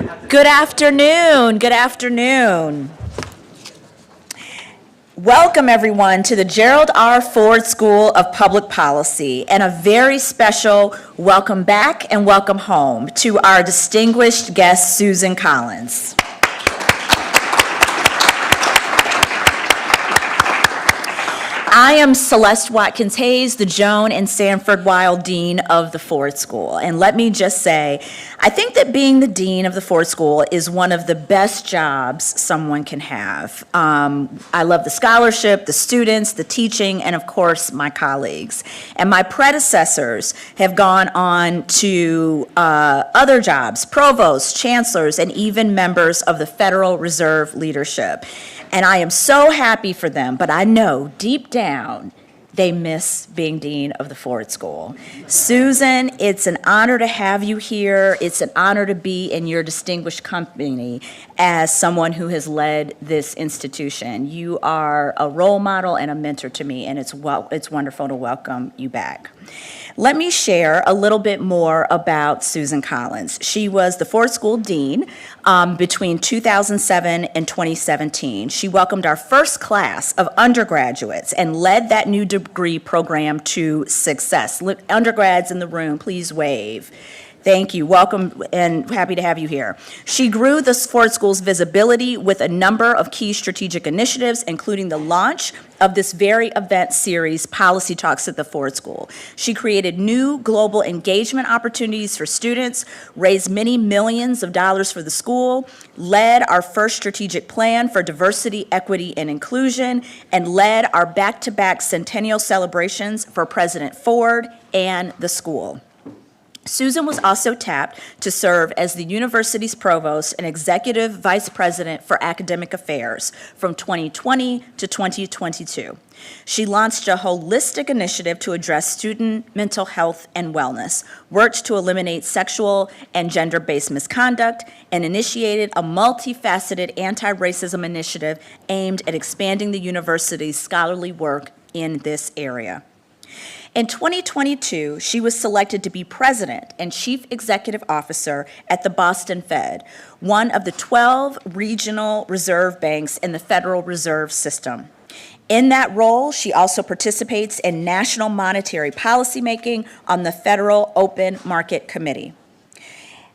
Good afternoon. Good afternoon. Welcome, everyone, to the Gerald R. Ford School of Public Policy, and a very special welcome back and welcome home to our distinguished guest, Susan Collins. I am Celeste Watkins Hayes, the Joan and Sanford Weill Dean of the Ford School. And let me just say, I think that being the Dean of the Ford School is one of the best jobs someone can have. I love the scholarship, the students, the teaching, and of course, my colleagues. And my predecessors have gone on to other jobs, provosts, chancellors, and even members of the Federal Reserve leadership. And I am so happy for them, but I know deep down they miss being Dean of the Ford School. Susan, it's an honor to have you here. It's an honor to be in your distinguished company as someone who has led this institution. You are a role model and a mentor to me, and it's wonderful to welcome you back. Let me share a little bit more about Susan Collins. She was the Ford School Dean between 2007 and 2017. She welcomed our first class of undergraduates and led that new degree program to success. Undergrads in the room, please wave. Thank you. Welcome and happy to have you here. She grew the Ford School's visibility with a number of key strategic initiatives, including the launch of this very event series, Policy Talks at the Ford School. She created new global engagement opportunities for students, raised many millions of dollars for the school, led our first strategic plan for diversity, equity, and inclusion, and led our back-to-back centennial celebrations for President Ford and the school. Susan was also tapped to serve as the university's provost and executive vice president for academic affairs from 2020 to 2022. She launched a holistic initiative to address student mental health and wellness, worked to eliminate sexual and gender-based misconduct, and initiated a multifaceted anti-racism initiative aimed at expanding the university's scholarly work in this area. In 2022, she was selected to be president and chief executive officer at the Boston Fed, one of the 12 regional reserve banks in the Federal Reserve System. In that role, she also participates in national monetary policymaking on the Federal Open Market Committee.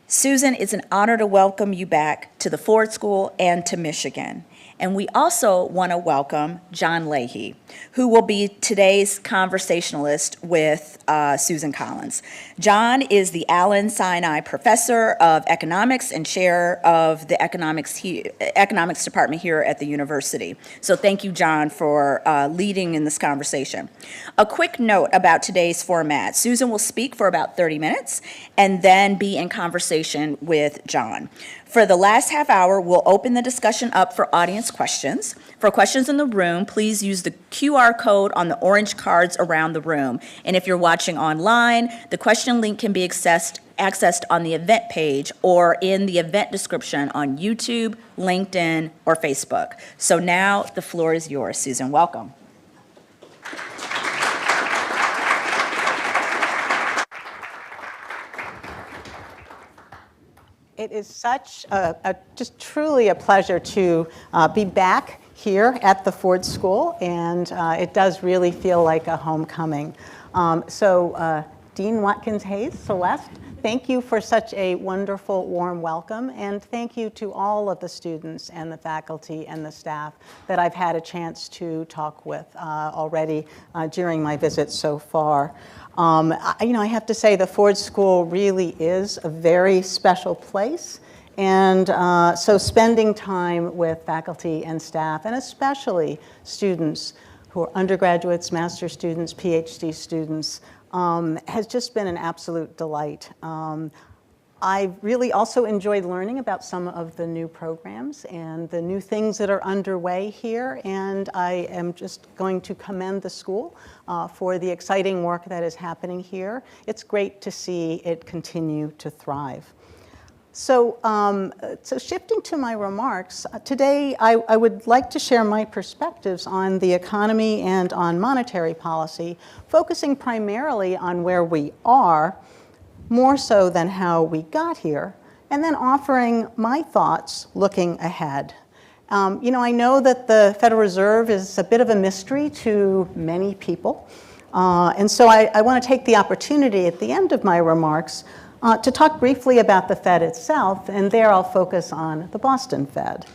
Susan, it's an honor to welcome you back to the Ford School and to Michigan. And we also want to welcome John Leahy, who will be today's conversationalist with Susan Collins. John is the Allen Sinai Professor of Economics and Chair of the Economics Department here at the university. So thank you, John, for leading in this conversation. A quick note about today's format. Susan will speak for about 30 minutes and then be in conversation with John. For the last half hour, we'll open the discussion up for audience questions. For questions in the room, please use the QR code on the orange cards around the room. And if you're watching online, the question link can be accessed on the event page or in the event description on YouTube, LinkedIn, or Facebook. So now the floor is yours, Susan. Welcome. It is such just truly a pleasure to be back here at the Ford School, and it does really feel like a homecoming. Dean Watkins Hayes, Celeste, thank you for such a wonderful, warm welcome, and thank you to all of the students and the faculty and the staff that I've had a chance to talk with already during my visit so far. I have to say the Ford School really is a very special place, and so spending time with faculty and staff, and especially students who are undergraduates, master's students, PhD students, has just been an absolute delight. I really also enjoyed learning about some of the new programs and the new things that are underway here, and I am just going to commend the school for the exciting work that is happening here. It's great to see it continue to thrive. So shifting to my remarks, today I would like to share my perspectives on the economy and on monetary policy, focusing primarily on where we are, more so than how we got here, and then offering my thoughts looking ahead. I know that the Federal Reserve is a bit of a mystery to many people, and so I want to take the opportunity at the end of my remarks to talk briefly about the Fed itself, and there I'll focus on the Boston Fed.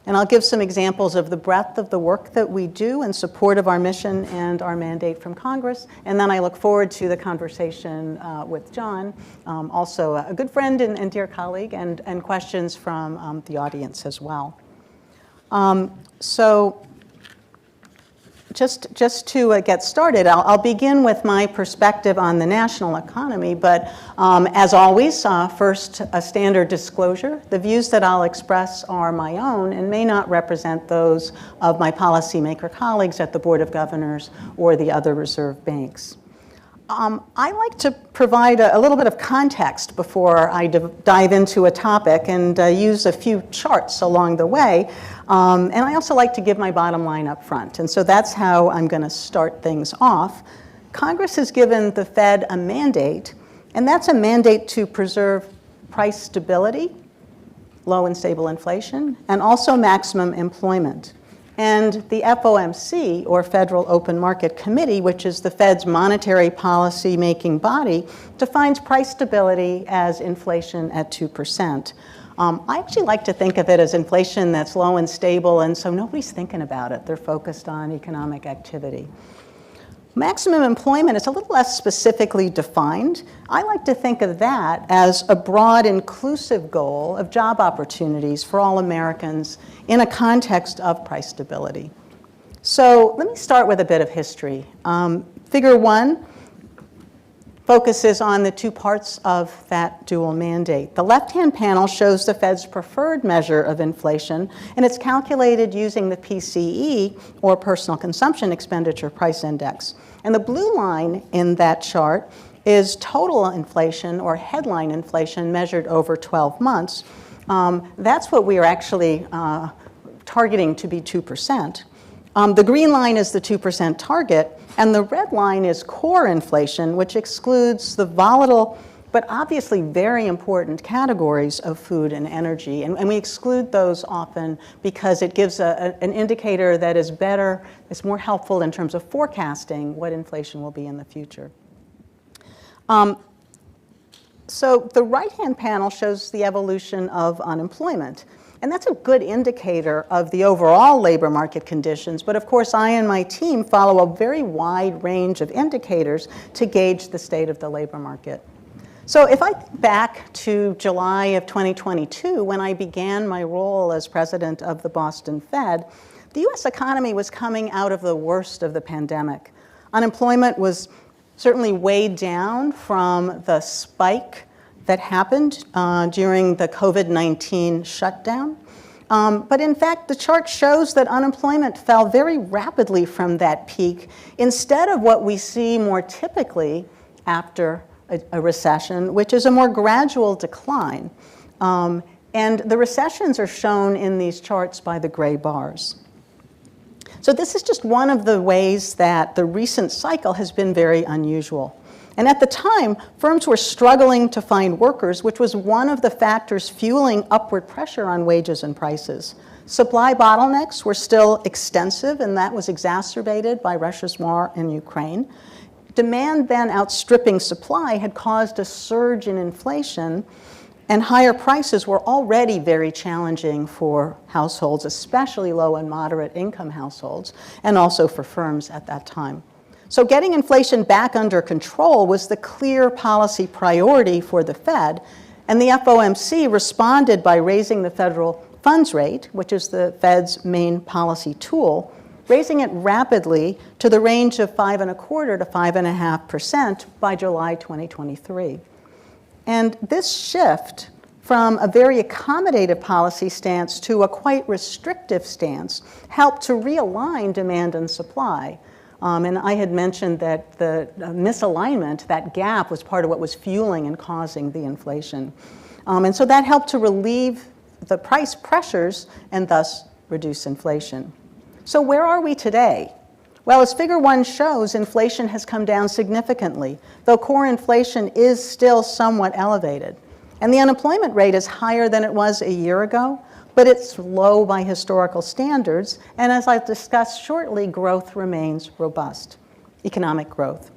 And I'll give some examples of the breadth of the work that we do in support of our mission and our mandate from Congress. And then I look forward to the conversation with John, also a good friend and dear colleague, and questions from the audience as well. So just to get started, I'll begin with my perspective on the national economy, but as always, first a standard disclosure. The views that I'll express are my own and may not represent those of my policymaker colleagues at the Board of Governors or the other reserve banks. I like to provide a little bit of context before I dive into a topic and use a few charts along the way. And I also like to give my bottom line up front. And so that's how I'm going to start things off. Congress has given the Fed a mandate, and that's a mandate to preserve price stability, low and stable inflation, and also maximum employment. And the FOMC, or Federal Open Market Committee, which is the Fed's monetary policy making body, defines price stability as inflation at 2%. I actually like to think of it as inflation that's low and stable, and so nobody's thinking about it. They're focused on economic activity. Maximum employment is a little less specifically defined. I like to think of that as a broad, inclusive goal of job opportunities for all Americans in a context of price stability. So let me start with a bit of history. Figure 1 focuses on the two parts of that dual mandate. The left-hand panel shows the Fed's preferred measure of inflation, and it's calculated using the PCE, or Personal Consumption Expenditure Price Index. And the blue line in that chart is total inflation, or headline inflation, measured over 12 months. That's what we are actually targeting to be 2%. The green line is the 2% target, and the red line is core inflation, which excludes the volatile but obviously very important categories of food and energy. And we exclude those often because it gives an indicator that is better, is more helpful in terms of forecasting what inflation will be in the future. So the right-hand panel shows the evolution of unemployment. And that's a good indicator of the overall labor market conditions. But of course, I and my team follow a very wide range of indicators to gauge the state of the labor market. So if I think back to July of 2022, when I began my role as president of the Boston Fed, the US economy was coming out of the worst of the pandemic. Unemployment was certainly weighed down from the spike that happened during the COVID-19 shutdown. But in fact, the chart shows that unemployment fell very rapidly from that peak instead of what we see more typically after a recession, which is a more gradual decline. And the recessions are shown in these charts by the gray bars. So this is just one of the ways that the recent cycle has been very unusual. And at the time, firms were struggling to find workers, which was one of the factors fueling upward pressure on wages and prices. Supply bottlenecks were still extensive, and that was exacerbated by Russia's war in Ukraine. Demand then outstripping supply had caused a surge in inflation, and higher prices were already very challenging for households, especially low and moderate income households, and also for firms at that time. So getting inflation back under control was the clear policy priority for the Fed, and the FOMC responded by raising the federal funds rate, which is the Fed's main policy tool, raising it rapidly to the range of 5.25% to 5.5% by July 2023. And this shift from a very accommodative policy stance to a quite restrictive stance helped to realign demand and supply. And I had mentioned that the misalignment, that gap, was part of what was fueling and causing the inflation. And so that helped to relieve the price pressures and thus reduce inflation. So where are we today? Well, as Figure 1 shows, inflation has come down significantly, though core inflation is still somewhat elevated. And the unemployment rate is higher than it was a year ago, but it's low by historical standards. And as I'll discuss shortly, growth remains robust, economic growth.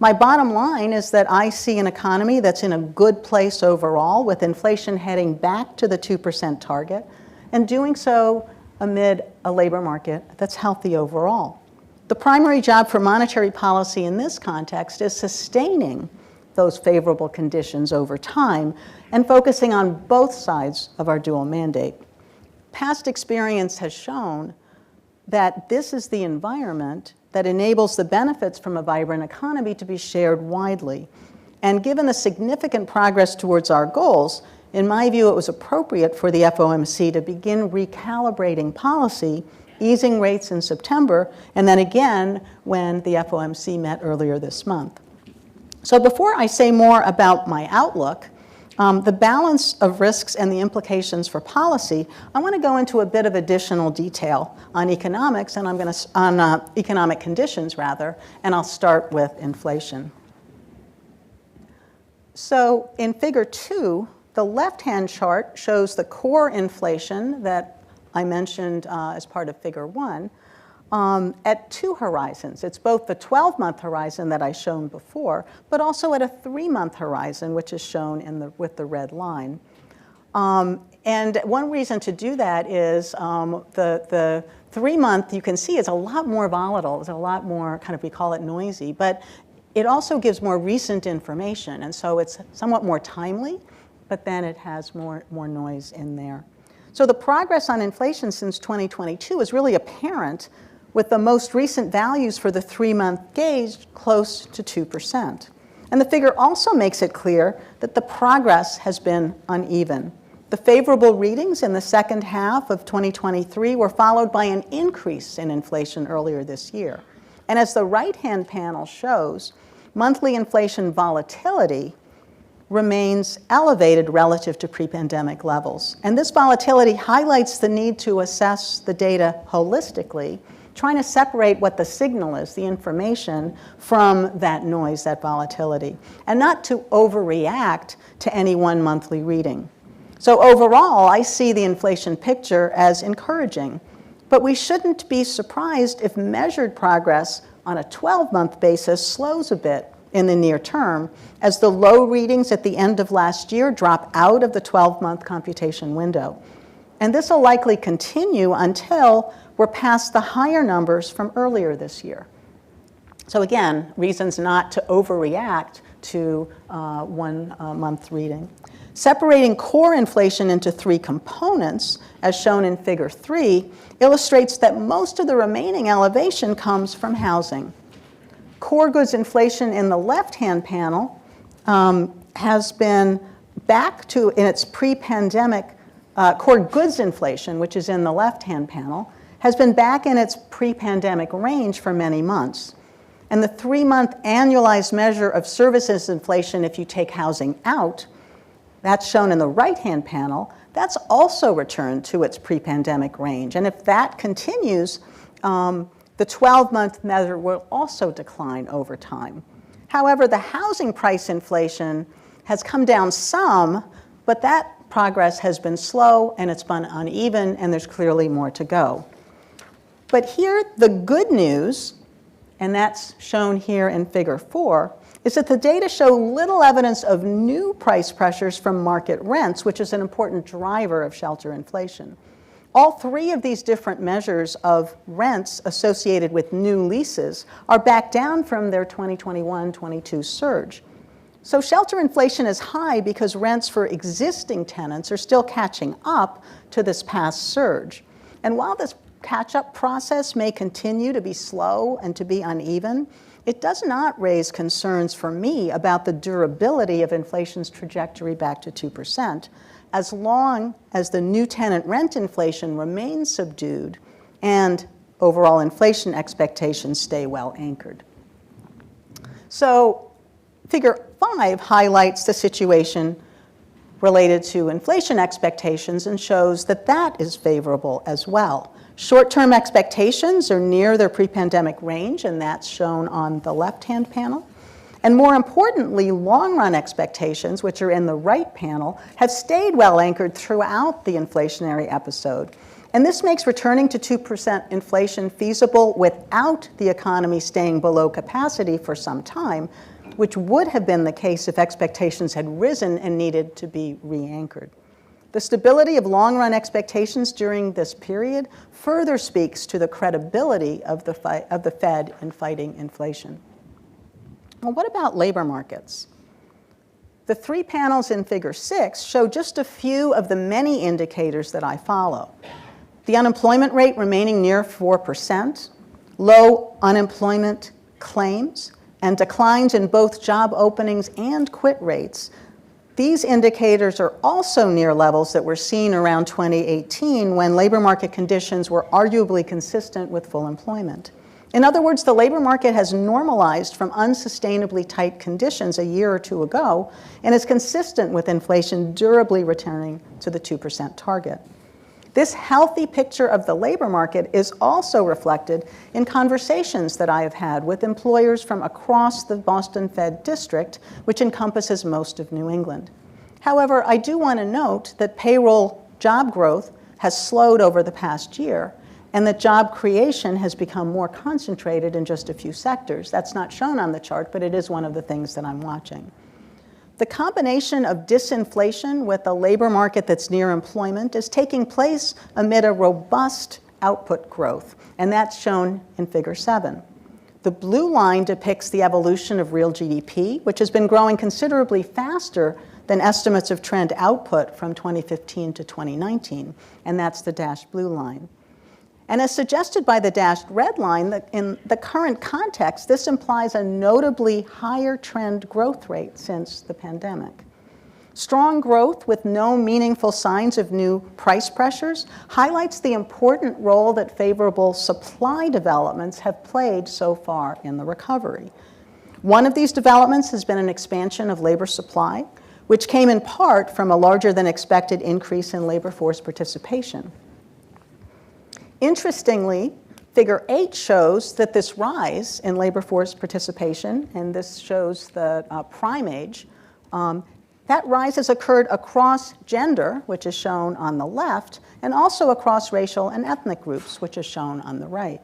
My bottom line is that I see an economy that's in a good place overall, with inflation heading back to the 2% target, and doing so amid a labor market that's healthy overall. The primary job for monetary policy in this context is sustaining those favorable conditions over time and focusing on both sides of our dual mandate. Past experience has shown that this is the environment that enables the benefits from a vibrant economy to be shared widely. And given the significant progress towards our goals, in my view, it was appropriate for the FOMC to begin recalibrating policy, easing rates in September, and then again when the FOMC met earlier this month. So before I say more about my outlook, the balance of risks and the implications for policy, I want to go into a bit of additional detail on economics, and on economic conditions rather, and I'll start with inflation. So in Figure 2, the left-hand chart shows the core inflation that I mentioned as part of Figure 1 at two horizons. It's both the 12-month horizon that I shown before, but also at a 3-month horizon, which is shown with the red line. And one reason to do that is the 3-month, you can see, is a lot more volatile. It's a lot more, we call it noisy, but it also gives more recent information. And so it's somewhat more timely, but then it has more noise in there. So the progress on inflation since 2022 is really apparent, with the most recent values for the 3-month gauge close to 2%. And the figure also makes it clear that the progress has been uneven. The favorable readings in the second half of 2023 were followed by an increase in inflation earlier this year. And as the right-hand panel shows, monthly inflation volatility remains elevated relative to pre-pandemic levels. And this volatility highlights the need to assess the data holistically, trying to separate what the signal is, the information, from that noise, that volatility, and not to overreact to any one monthly reading. So overall, I see the inflation picture as encouraging, but we shouldn't be surprised if measured progress on a 12-month basis slows a bit in the near term, as the low readings at the end of last year drop out of the 12-month computation window. And this will likely continue until we're past the higher numbers from earlier this year. So again, reasons not to overreact to 1 month reading. Separating core inflation into 3 components, as shown in Figure 3, illustrates that most of the remaining elevation comes from housing. Core goods inflation in the left-hand panel has been back to, in its pre-pandemic, core goods inflation, which is in the left-hand panel, has been back in its pre-pandemic range for many months. And the 3-month annualized measure of services inflation, if you take housing out, that's shown in the right-hand panel, that's also returned to its pre-pandemic range. And if that continues, the 12-month measure will also decline over time. However, the housing price inflation has come down some, but that progress has been slow and it's been uneven, and there's clearly more to go. But here, the good news, and that's shown here in Figure 4, is that the data show little evidence of new price pressures from market rents, which is an important driver of shelter inflation. All 3 of these different measures of rents associated with new leases are back down from their 2021-22 surge. So shelter inflation is high because rents for existing tenants are still catching up to this past surge. And while this catch-up process may continue to be slow and to be uneven, it does not raise concerns for me about the durability of inflation's trajectory back to 2%, as long as the new tenant rent inflation remains subdued and overall inflation expectations stay well anchored. So Figure 5 highlights the situation related to inflation expectations and shows that that is favorable as well. Short-term expectations are near their pre-pandemic range, and that's shown on the left-hand panel. And more importantly, long-run expectations, which are in the right panel, have stayed well anchored throughout the inflationary episode. And this makes returning to 2% inflation feasible without the economy staying below capacity for some time, which would have been the case if expectations had risen and needed to be re-anchored. The stability of long-run expectations during this period further speaks to the credibility of the Fed in fighting inflation. Well, what about labor markets? The three panels in Figure 6 show just a few of the many indicators that I follow. The unemployment rate remaining near 4%, low unemployment claims, and declines in both job openings and quit rates. These indicators are also near levels that were seen around 2018 when labor market conditions were arguably consistent with full employment. In other words, the labor market has normalized from unsustainably tight conditions a year or two ago and is consistent with inflation durably returning to the 2% target. This healthy picture of the labor market is also reflected in conversations that I have had with employers from across the Boston Fed district, which encompasses most of New England. However, I do want to note that payroll job growth has slowed over the past year, and that job creation has become more concentrated in just a few sectors. That's not shown on the chart, but it is one of the things that I'm watching. The combination of disinflation with a labor market that's near employment is taking place amid a robust output growth, and that's shown in Figure 7. The blue line depicts the evolution of real GDP, which has been growing considerably faster than estimates of trend output from 2015 to 2019, and that's the dashed blue line. And as suggested by the dashed red line, in the current context, this implies a notably higher trend growth rate since the pandemic. Strong growth with no meaningful signs of new price pressures highlights the important role that favorable supply developments have played so far in the recovery. One of these developments has been an expansion of labor supply, which came in part from a larger than expected increase in labor force participation. Interestingly, Figure 8 shows that this rise in labor force participation, and this shows the prime age, that rise has occurred across gender, which is shown on the left, and also across racial and ethnic groups, which is shown on the right.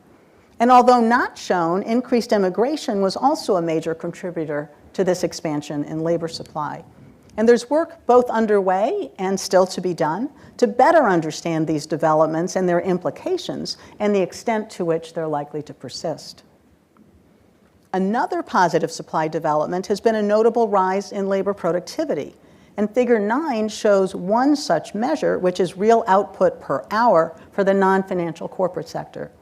And although not shown, increased immigration was also a major contributor to this expansion in labor supply. And there's work both underway and still to be done to better understand these developments and their implications and the extent to which they're likely to persist. Another positive supply development has been a notable rise in labor productivity. And Figure 9 shows one such measure, which is real output per hour for the non-financial corporate sector.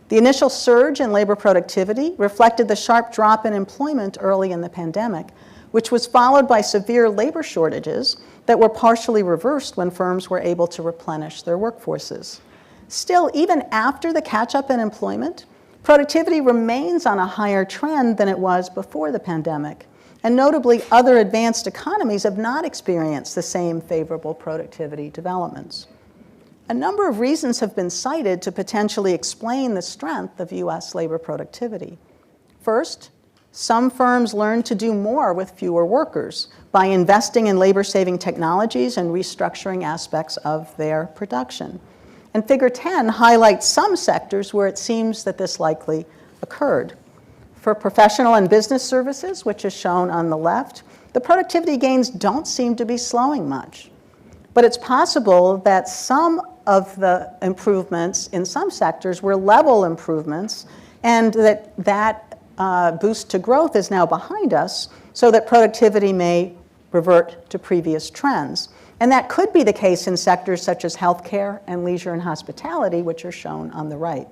The initial surge in labor productivity reflected the sharp drop in employment early in the pandemic, which was followed by severe labor shortages that were partially reversed when firms were able to replenish their workforces. Still, even after the catch-up in employment, productivity remains on a higher trend than it was before the pandemic. And notably, other advanced economies have not experienced the same favorable productivity developments. A number of reasons have been cited to potentially explain the strength of US labor productivity. First, some firms learned to do more with fewer workers by investing in labor-saving technologies and restructuring aspects of their production. And Figure 10 highlights some sectors where it seems that this likely occurred. For professional and business services, which is shown on the left, the productivity gains don't seem to be slowing much. But it's possible that some of the improvements in some sectors were level improvements, and that boost to growth is now behind us, so that productivity may revert to previous trends. And that could be the case in sectors such as healthcare and leisure and hospitality, which are shown on the right.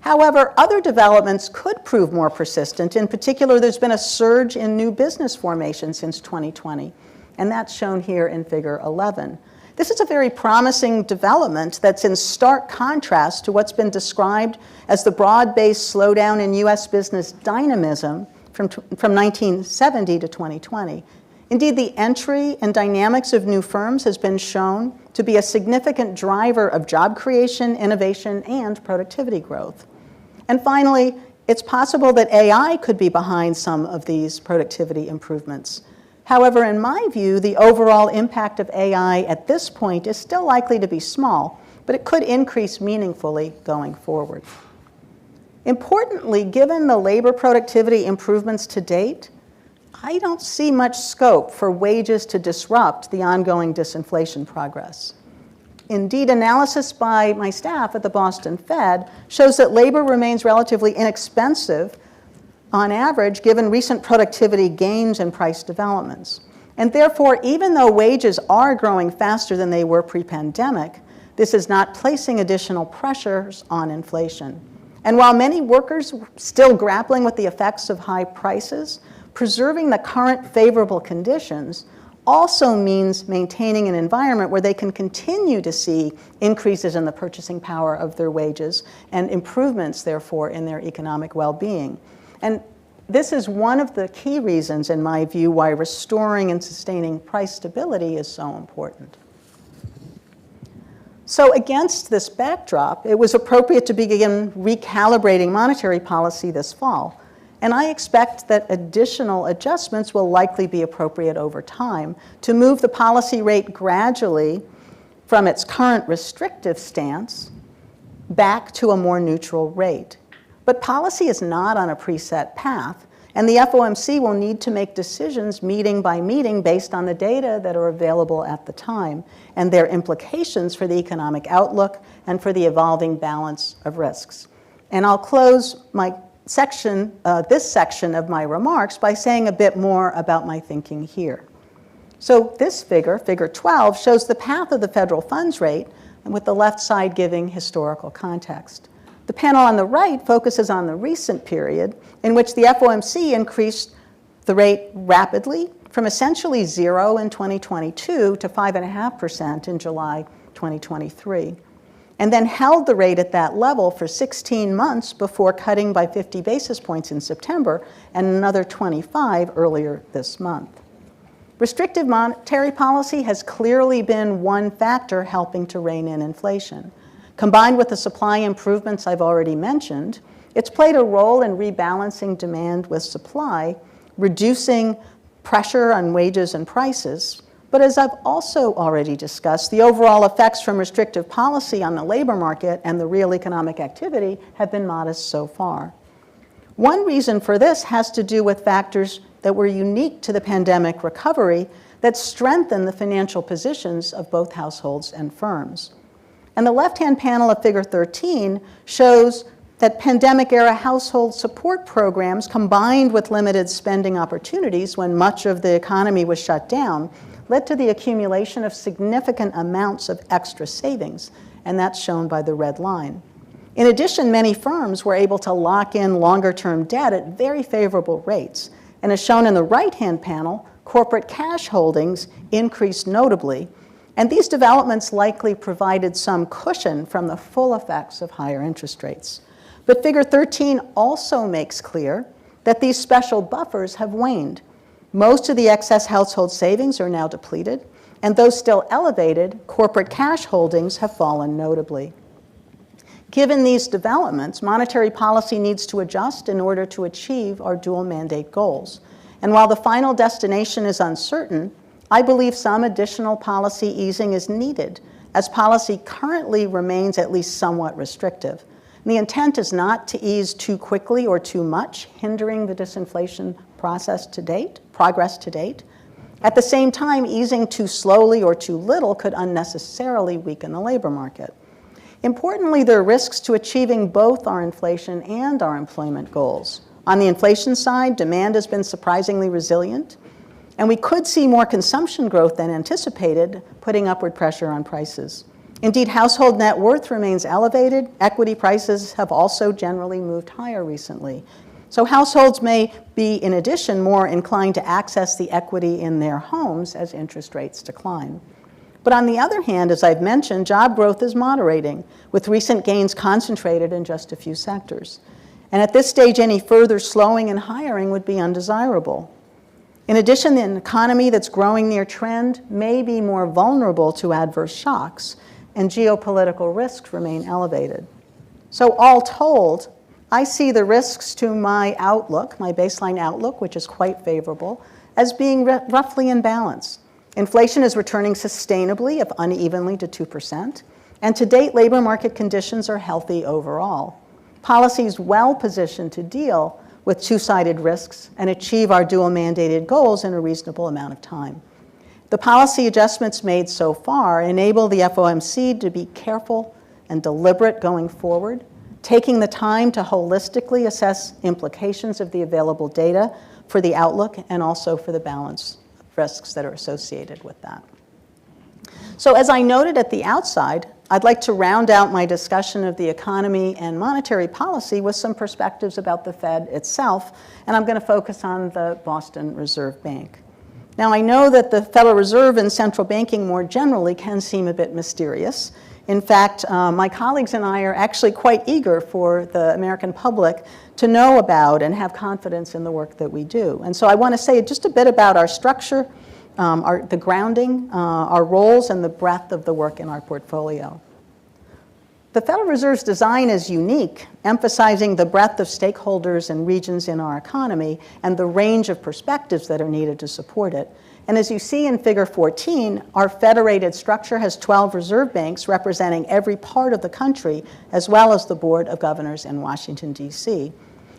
However, other developments could prove more persistent. In particular, there's been a surge in new business formation since 2020, and that's shown here in Figure 11. This is a very promising development that's in stark contrast to what's been described as the broad-based slowdown in US business dynamism from 1970 to 2020. Indeed, the entry and dynamics of new firms has been shown to be a significant driver of job creation, innovation, and productivity growth. And finally, It's possible that AI could be behind some of these productivity improvements. However, in my view, the overall impact of AI at this point is still likely to be small, but it could increase meaningfully going forward. Importantly, given the labor productivity improvements to date, I don't see much scope for wages to disrupt the ongoing disinflation progress. Indeed, analysis by my staff at the Boston Fed shows that labor remains relatively inexpensive on average, given recent productivity gains and price developments. And therefore, even though wages are growing faster than they were pre-pandemic, this is not placing additional pressures on inflation. And while many workers are still grappling with the effects of high prices, preserving the current favorable conditions also means maintaining an environment where they can continue to see increases in the purchasing power of their wages and improvements, therefore, in their economic well-being. And this is one of the key reasons, in my view, why restoring and sustaining price stability is so important. So against this backdrop, it was appropriate to begin recalibrating monetary policy this fall. And I expect that additional adjustments will likely be appropriate over time to move the policy rate gradually from its current restrictive stance back to a more neutral rate. But policy is not on a preset path, and the FOMC will need to make decisions meeting by meeting based on the data that are available at the time and their implications for the economic outlook and for the evolving balance of risks. And I'll close my this section of my remarks by saying a bit more about my thinking here. So this figure, figure 12, shows the path of the federal funds rate, and with the left side giving historical context. The panel on the right focuses on the recent period in which the FOMC increased the rate rapidly from essentially 0 in 2022 to 5.5% in July 2023. And then held the rate at that level for 16 months before cutting by 50 basis points in September and another 25 earlier this month. Restrictive monetary policy has clearly been one factor helping to rein in inflation. Combined with the supply improvements I've already mentioned, it's played a role in rebalancing demand with supply, reducing pressure on wages and prices. But as I've also already discussed, the overall effects from restrictive policy on the labor market and the real economic activity have been modest so far. One reason for this has to do with factors that were unique to the pandemic recovery that strengthen the financial positions of both households and firms. And the left-hand panel of figure 13 shows that pandemic-era household support programs combined with limited spending opportunities when much of the economy was shut down led to the accumulation of significant amounts of extra savings, and that's shown by the red line. In addition, many firms were able to lock in longer-term debt at very favorable rates, and as shown in the right-hand panel, corporate cash holdings increased notably, and these developments likely provided some cushion from the full effects of higher interest rates. But figure 13 also makes clear that these special buffers have waned. Most of the excess household savings are now depleted, and though still elevated, corporate cash holdings have fallen notably. Given these developments, monetary policy needs to adjust in order to achieve our dual mandate goals. And while the final destination is uncertain, I believe some additional policy easing is needed, as policy currently remains at least somewhat restrictive. And the intent is not to ease too quickly or too much, hindering the disinflation progress to date. At the same time, easing too slowly or too little could unnecessarily weaken the labor market. Importantly, there are risks to achieving both our inflation and our employment goals. On the inflation side, demand has been surprisingly resilient, and we could see more consumption growth than anticipated, putting upward pressure on prices. Indeed, household net worth remains elevated. Equity prices have also generally moved higher recently. So households may be, in addition, more inclined to access the equity in their homes as interest rates decline. But on the other hand, as I've mentioned, job growth is moderating, with recent gains concentrated in just a few sectors. And at this stage, any further slowing in hiring would be undesirable. In addition, an economy that's growing near trend may be more vulnerable to adverse shocks, and geopolitical risks remain elevated. So all told, I see the risks to my outlook, my baseline outlook, which is quite favorable, as being roughly in balance. Inflation is returning sustainably, if unevenly, to 2%, and to date, labor market conditions are healthy overall. Policy is well positioned to deal with two-sided risks and achieve our dual mandated goals in a reasonable amount of time. The policy adjustments made so far enable the FOMC to be careful and deliberate going forward, taking the time to holistically assess implications of the available data for the outlook and also for the balance of risks that are associated with that. So as I noted at the outside, I'd like to round out my discussion of the economy and monetary policy with some perspectives about the Fed itself, and I'm going to focus on the Boston Reserve Bank. Now, I know that the Federal Reserve and central banking more generally can seem a bit mysterious. In fact, my colleagues and I are actually quite eager for the American public to know about and have confidence in the work that we do. And so I want to say just a bit about our structure, the grounding, our roles, and the breadth of the work in our portfolio. The Federal Reserve's design is unique, emphasizing the breadth of stakeholders and regions in our economy and the range of perspectives that are needed to support it. And as you see in Figure 14, our federated structure has 12 reserve banks representing every part of the country, as well as the Board of Governors in Washington, D.C.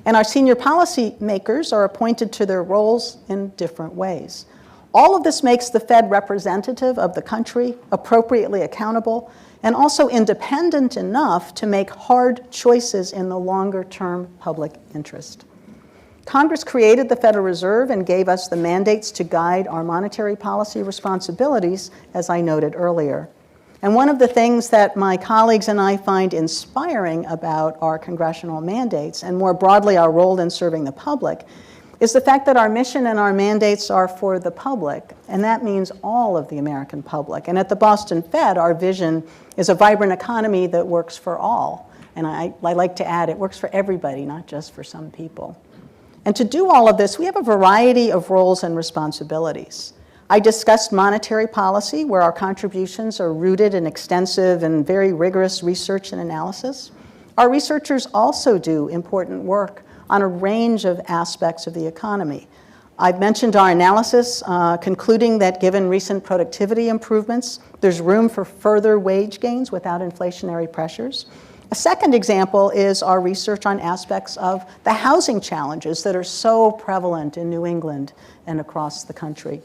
And our senior policy makers are appointed to their roles in different ways. All of this makes the Fed representative of the country, appropriately accountable, and also independent enough to make hard choices in the longer-term public interest. Congress created the Federal Reserve and gave us the mandates to guide our monetary policy responsibilities, as I noted earlier. And one of the things that my colleagues and I find inspiring about our congressional mandates, and more broadly our role in serving the public, is the fact that our mission and our mandates are for the public, and that means all of the American public. And at the Boston Fed, our vision is a vibrant economy that works for all. And I like to add, it works for everybody, not just for some people. And to do all of this, we have a variety of roles and responsibilities. I discussed monetary policy, where our contributions are rooted in extensive and very rigorous research and analysis. Our researchers also do important work on a range of aspects of the economy. I've mentioned our analysis, concluding that given recent productivity improvements, there's room for further wage gains without inflationary pressures. A second example is our research on aspects of the housing challenges that are so prevalent in New England and across the country.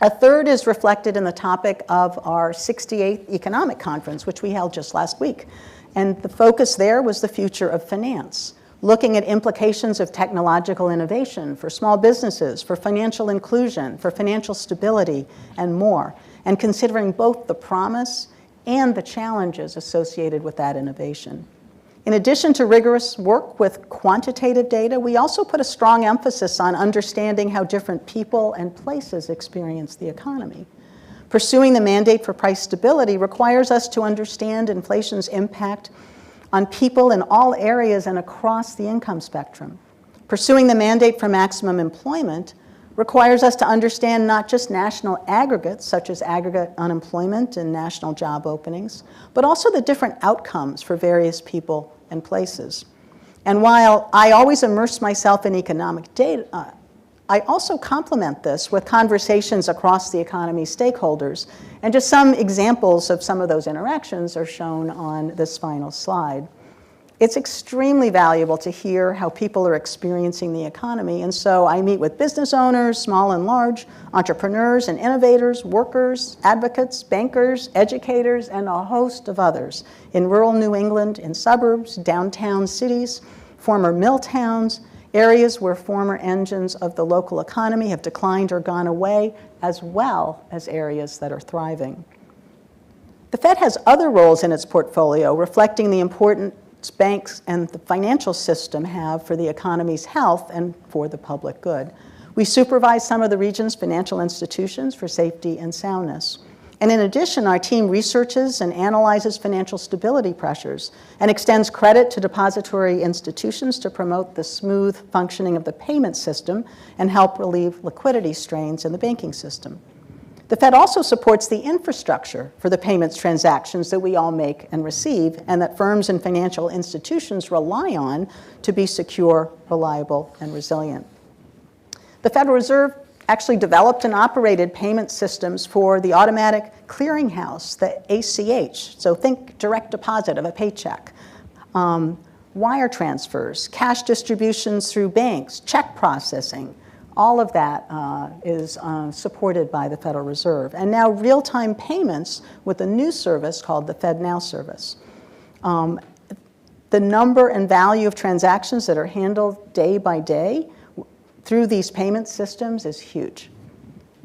A third is reflected in the topic of our 68th Economic Conference, which we held just last week. And the focus there was the future of finance, looking at implications of technological innovation for small businesses, for financial inclusion, for financial stability, and more, and considering both the promise and the challenges associated with that innovation. In addition to rigorous work with quantitative data, we also put a strong emphasis on understanding how different people and places experience the economy. Pursuing the mandate for price stability requires us to understand inflation's impact on people in all areas and across the income spectrum. Pursuing the mandate for maximum employment requires us to understand not just national aggregates, such as aggregate unemployment and national job openings, but also the different outcomes for various people and places. And while I always immerse myself in economic data, I also complement this with conversations across the economy's stakeholders, and just some examples of some of those interactions are shown on this final slide. It's extremely valuable to hear how people are experiencing the economy, and so I meet with business owners, small and large, entrepreneurs and innovators, workers, advocates, bankers, educators, and a host of others in rural New England, in suburbs, downtown cities, former mill towns, areas where former engines of the local economy have declined or gone away, as well as areas that are thriving. The Fed has other roles in its portfolio reflecting the importance banks and the financial system have for the economy's health and for the public good. We supervise some of the region's financial institutions for safety and soundness. And in addition, our team researches and analyzes financial stability pressures and extends credit to depository institutions to promote the smooth functioning of the payment system and help relieve liquidity strains in the banking system. The Fed also supports the infrastructure for the payments transactions that we all make and receive, and that firms and financial institutions rely on to be secure, reliable, and resilient. The Federal Reserve actually developed and operated payment systems for the automatic clearinghouse, the ACH. So think direct deposit of a paycheck, wire transfers, cash distributions through banks, check processing. All of that is supported by the Federal Reserve. And now real-time payments with a new service called the FedNow service. The number and value of transactions that are handled day by day through these payment systems is huge.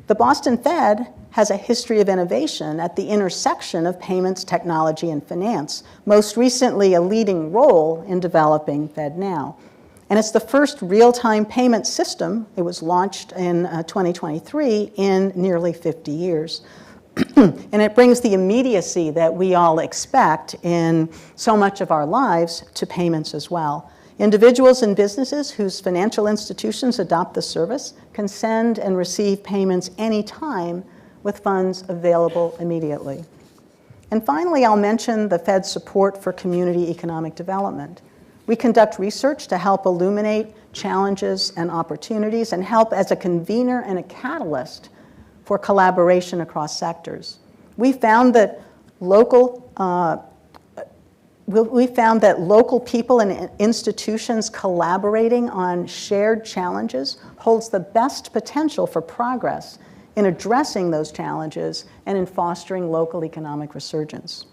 The Boston Fed has a history of innovation at the intersection of payments, technology, and finance, most recently a leading role in developing FedNow. And it's the first real-time payment system. It was launched in 2023 in nearly 50 years. And it brings the immediacy that we all expect in so much of our lives to payments as well. Individuals and businesses whose financial institutions adopt the service can send and receive payments anytime with funds available immediately. And finally, I'll mention the Fed's support for community economic development. We conduct research to help illuminate challenges and opportunities and help as a convener and a catalyst for collaboration across sectors. We found that local people and institutions collaborating on shared challenges holds the best potential for progress in addressing those challenges and in fostering local economic resurgence.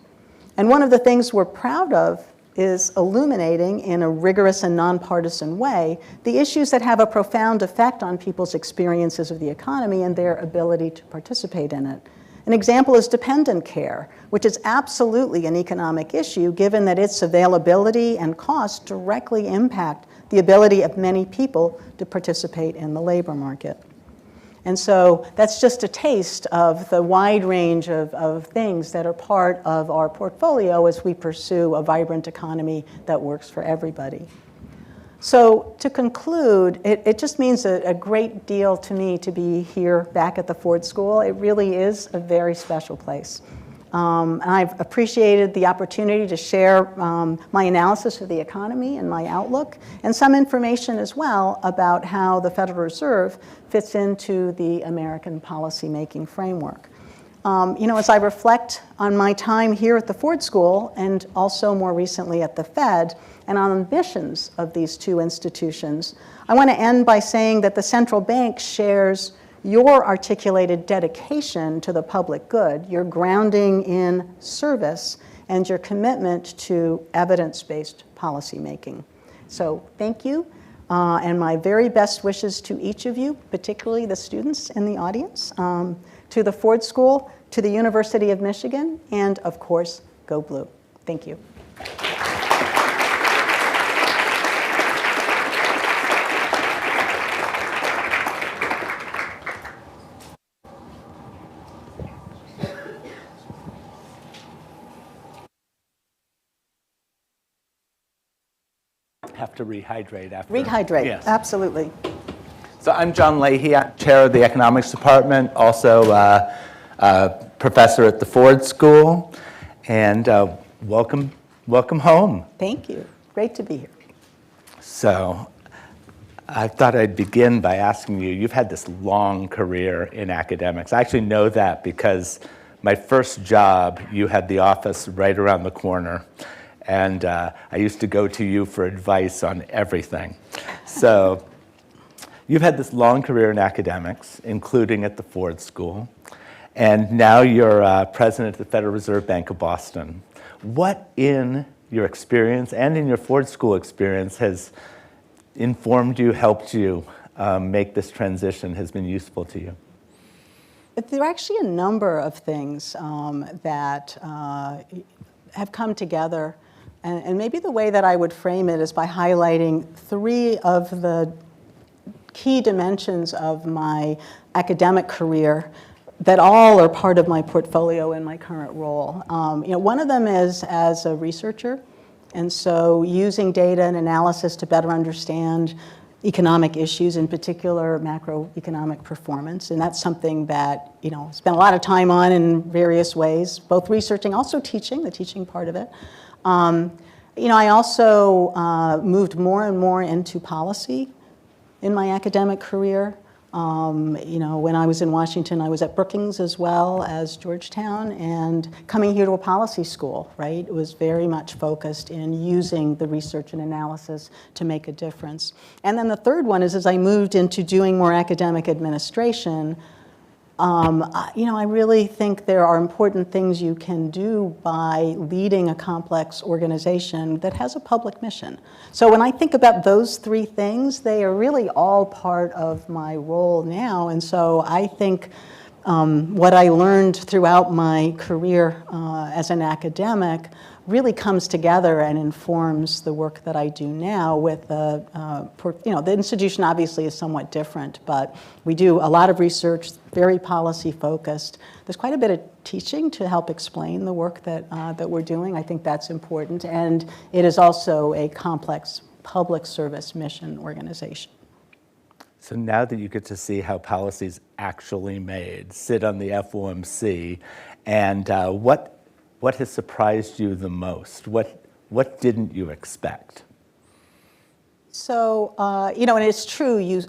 And one of the things we're proud of is illuminating in a rigorous and nonpartisan way the issues that have a profound effect on people's experiences of the economy and their ability to participate in it. An example is dependent care, which is absolutely an economic issue given that its availability and cost directly impact the ability of many people to participate in the labor market. And so that's just a taste of the wide range of things that are part of our portfolio as we pursue a vibrant economy that works for everybody. So to conclude, it just means a great deal to me to be here back at the Ford School. It really is a very special place. And I've appreciated the opportunity to share my analysis of the economy and my outlook, and some information as well about how the Federal Reserve fits into the American policymaking framework. As I reflect on my time here at the Ford School and also more recently at the Fed and on ambitions of these two institutions, I want to end by saying that the central bank shares your articulated dedication to the public good, your grounding in service, and your commitment to evidence-based policymaking. So thank you, and my very best wishes to each of you, particularly the students in the audience, to the Ford School, to the University of Michigan, and of course, go Blue. Thank you. Have to rehydrate after. Rehydrate, Yes. Absolutely. So I'm John Leahy, chair of the economics department, also professor at the Ford School, and welcome home. Thank you. Great to be here. So I thought I'd begin by asking you, you've had this long career in academics. I actually know that because my first job, you had the office right around the corner. And I used to go to you for advice on everything. So you've had this long career in academics, including at the Ford School. And now you're president of the Federal Reserve Bank of Boston. What in your experience and in your Ford School experience has informed you, helped you make this transition, has been useful to you? There are actually a number of things that have come together. And maybe the way that I would frame it is by highlighting three of the key dimensions of my academic career that all are part of my portfolio in my current role. One of them is as a researcher, and so using data and analysis to better understand economic issues, in particular macroeconomic performance. And that's something that, spent a lot of time on in various ways, both researching, also teaching, the teaching part of it. I also moved more and more into policy in my academic career. When I was in Washington, I was at Brookings as well as Georgetown, and coming here to a policy school, right, it was very much focused in using the research and analysis to make a difference. And then the third one is, as I moved into doing more academic administration, I really think there are important things you can do by leading a complex organization that has a public mission. So when I think about those three things, they are really all part of my role now. And so I think what I learned throughout my career as an academic really comes together and informs the work that I do now with the institution obviously is somewhat different, but we do a lot of research, very policy focused. There's quite a bit of teaching to help explain the work that we're doing. I think that's important, and it is also a complex public service mission organization. So now that you get to see how policy is actually made, sit on the FOMC, and what has surprised you the most? What didn't you expect? So, and it's true,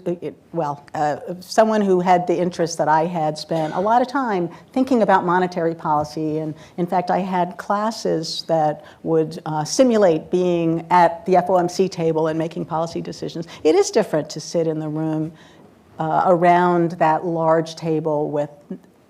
someone who had the interest that I had spent a lot of time thinking about monetary policy. And in fact, I had classes that would simulate being at the FOMC table and making policy decisions. It is different to sit in the room around that large table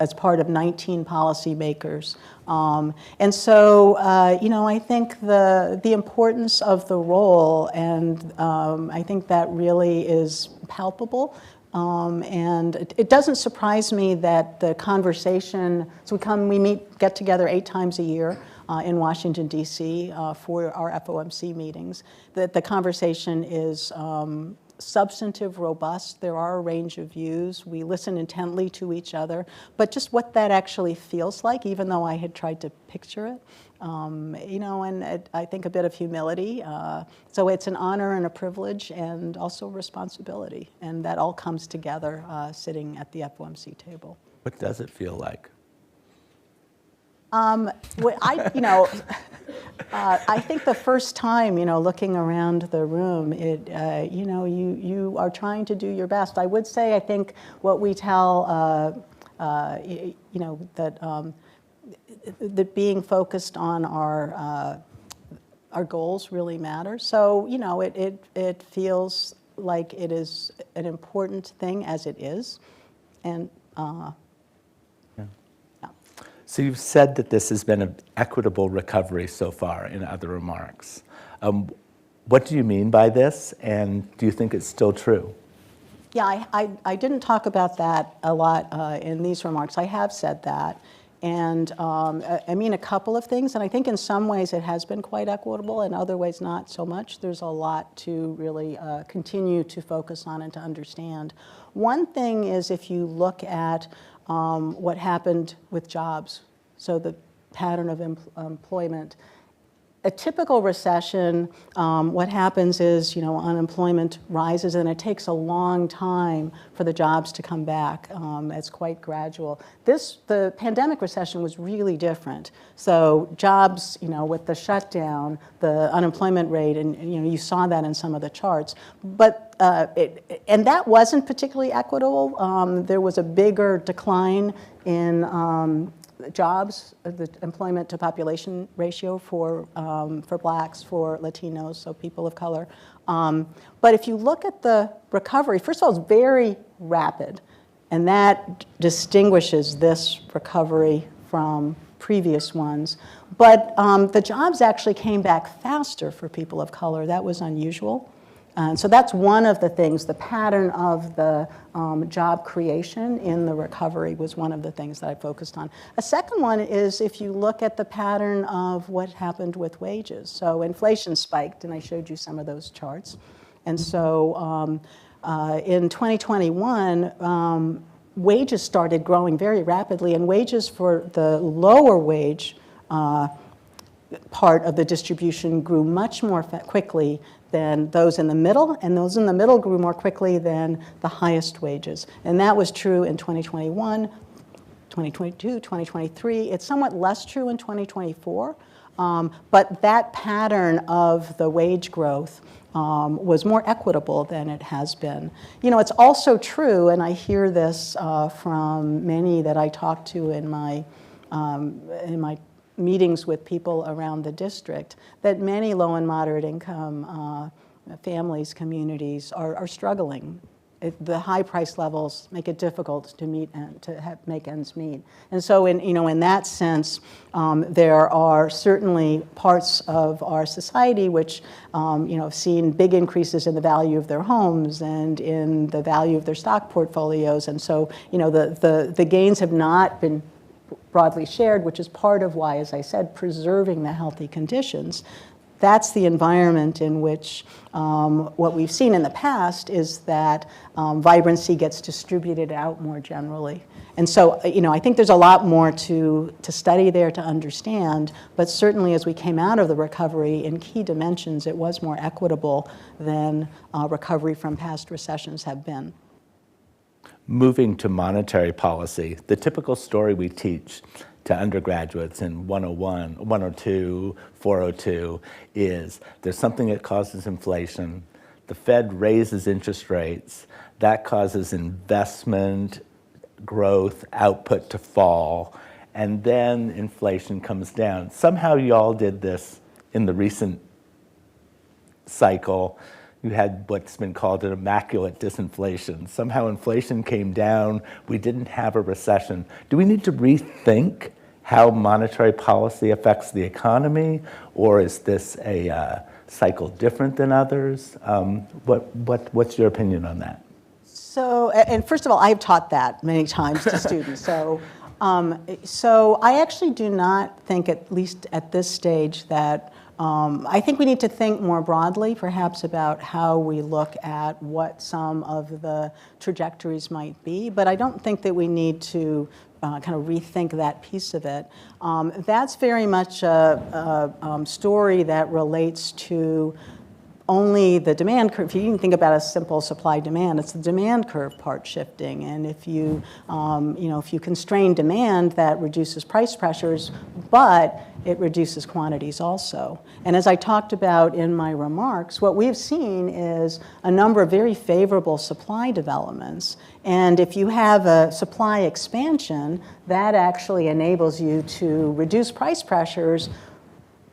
as part of 19 policymakers. And so, I think the importance of the role, and I think that really is palpable. And it doesn't surprise me that the conversation, so we get together 8 times a year in Washington, D.C. For our FOMC meetings, that the conversation is substantive, robust. There are a range of views. We listen intently to each other, but just what that actually feels like, even though I had tried to picture it, and I think a bit of humility. So it's an honor and a privilege and also a responsibility, and that all comes together sitting at the FOMC table. What does it feel like? I think the first time, looking around the room, you are trying to do your best. I would say, I think what we tell, that being focused on our goals really matters. So, it feels like it is an important thing as it is, and. So you've said that this has been an equitable recovery so far in other remarks. What do you mean by this, and do you think it's still true? Yeah, I didn't talk about that a lot in these remarks. I have said that, and I mean a couple of things, and I think in some ways it has been quite equitable, in other ways not so much. There's a lot to really continue to focus on and to understand. One thing is, if you look at what happened with jobs, so the pattern of employment. A typical recession, what happens is, unemployment rises, and it takes a long time for the jobs to come back. It's quite gradual. The pandemic recession was really different. So jobs, with the shutdown, the unemployment rate, and you saw that in some of the charts. But and that wasn't particularly equitable. There was a bigger decline in jobs, the employment to population ratio for blacks, for Latinos, so people of color. But if you look at the recovery, first of all, it's very rapid, and that distinguishes this recovery from previous ones. But the jobs actually came back faster for people of color. That was unusual. And so that's one of the things, the pattern of the job creation in the recovery was one of the things that I focused on. A second one is if you look at the pattern of what happened with wages. So inflation spiked, and I showed you some of those charts. And so in 2021, wages started growing very rapidly, and wages for the lower wage part of the distribution grew much more quickly than those in the middle, and those in the middle grew more quickly than the highest wages. And that was true in 2021, 2022, 2023. It's somewhat less true in 2024, but that pattern of the wage growth was more equitable than it has been. You know, it's also true, and I hear this from many that I talk to in my meetings with people around the district, that many low and moderate income families, communities are struggling. The high price levels make it difficult to meet and to make ends meet. And so in that sense, there are certainly parts of our society which have seen big increases in the value of their homes and in the value of their stock portfolios. And so the gains have not been broadly shared, which is part of why, as I said, preserving the healthy conditions. That's the environment in which what we've seen in the past is that vibrancy gets distributed out more generally. And so, I think there's a lot more to study there, to understand, but certainly as we came out of the recovery in key dimensions, it was more equitable than recovery from past recessions have been. Moving to monetary policy, the typical story we teach to undergraduates in 101, 102, 402 is there's something that causes inflation. The Fed raises interest rates. That causes investment, growth, output to fall. And then inflation comes down. Somehow y'all did this in the recent cycle. You had what's been called an immaculate disinflation. Somehow inflation came down. We didn't have a recession. Do we need to rethink how monetary policy affects the economy, or is this a cycle different than others? What's your opinion on that? So, and first of all, I've taught that many times to students. So I actually do not think, at least at this stage, that I think we need to think more broadly, perhaps, about how we look at what some of the trajectories might be. But I don't think that we need to kind of rethink that piece of it. That's very much a story that relates to only the demand curve. If you can think about a simple supply-demand, it's the demand curve part shifting. And if you, if you constrain demand, that reduces price pressures, but it reduces quantities also. And as I talked about in my remarks, what we've seen is a number of very favorable supply developments. And if you have a supply expansion, that actually enables you to reduce price pressures,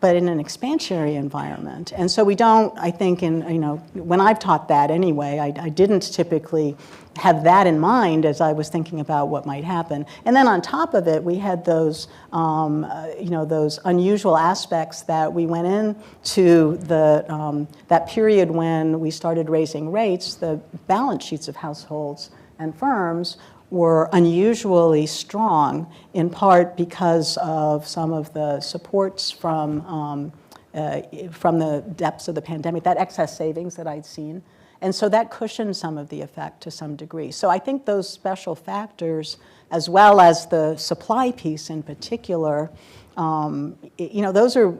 but in an expansionary environment. And so we don't, I think, when I've taught that anyway, I didn't typically have that in mind as I was thinking about what might happen. And then on top of it, we had those, those unusual aspects that we went into that period when we started raising rates. The balance sheets of households and firms were unusually strong, in part because of some of the supports from the depths of the pandemic, that excess savings that I'd seen. And so that cushioned some of the effect to some degree. So I think those special factors, as well as the supply piece in particular, those are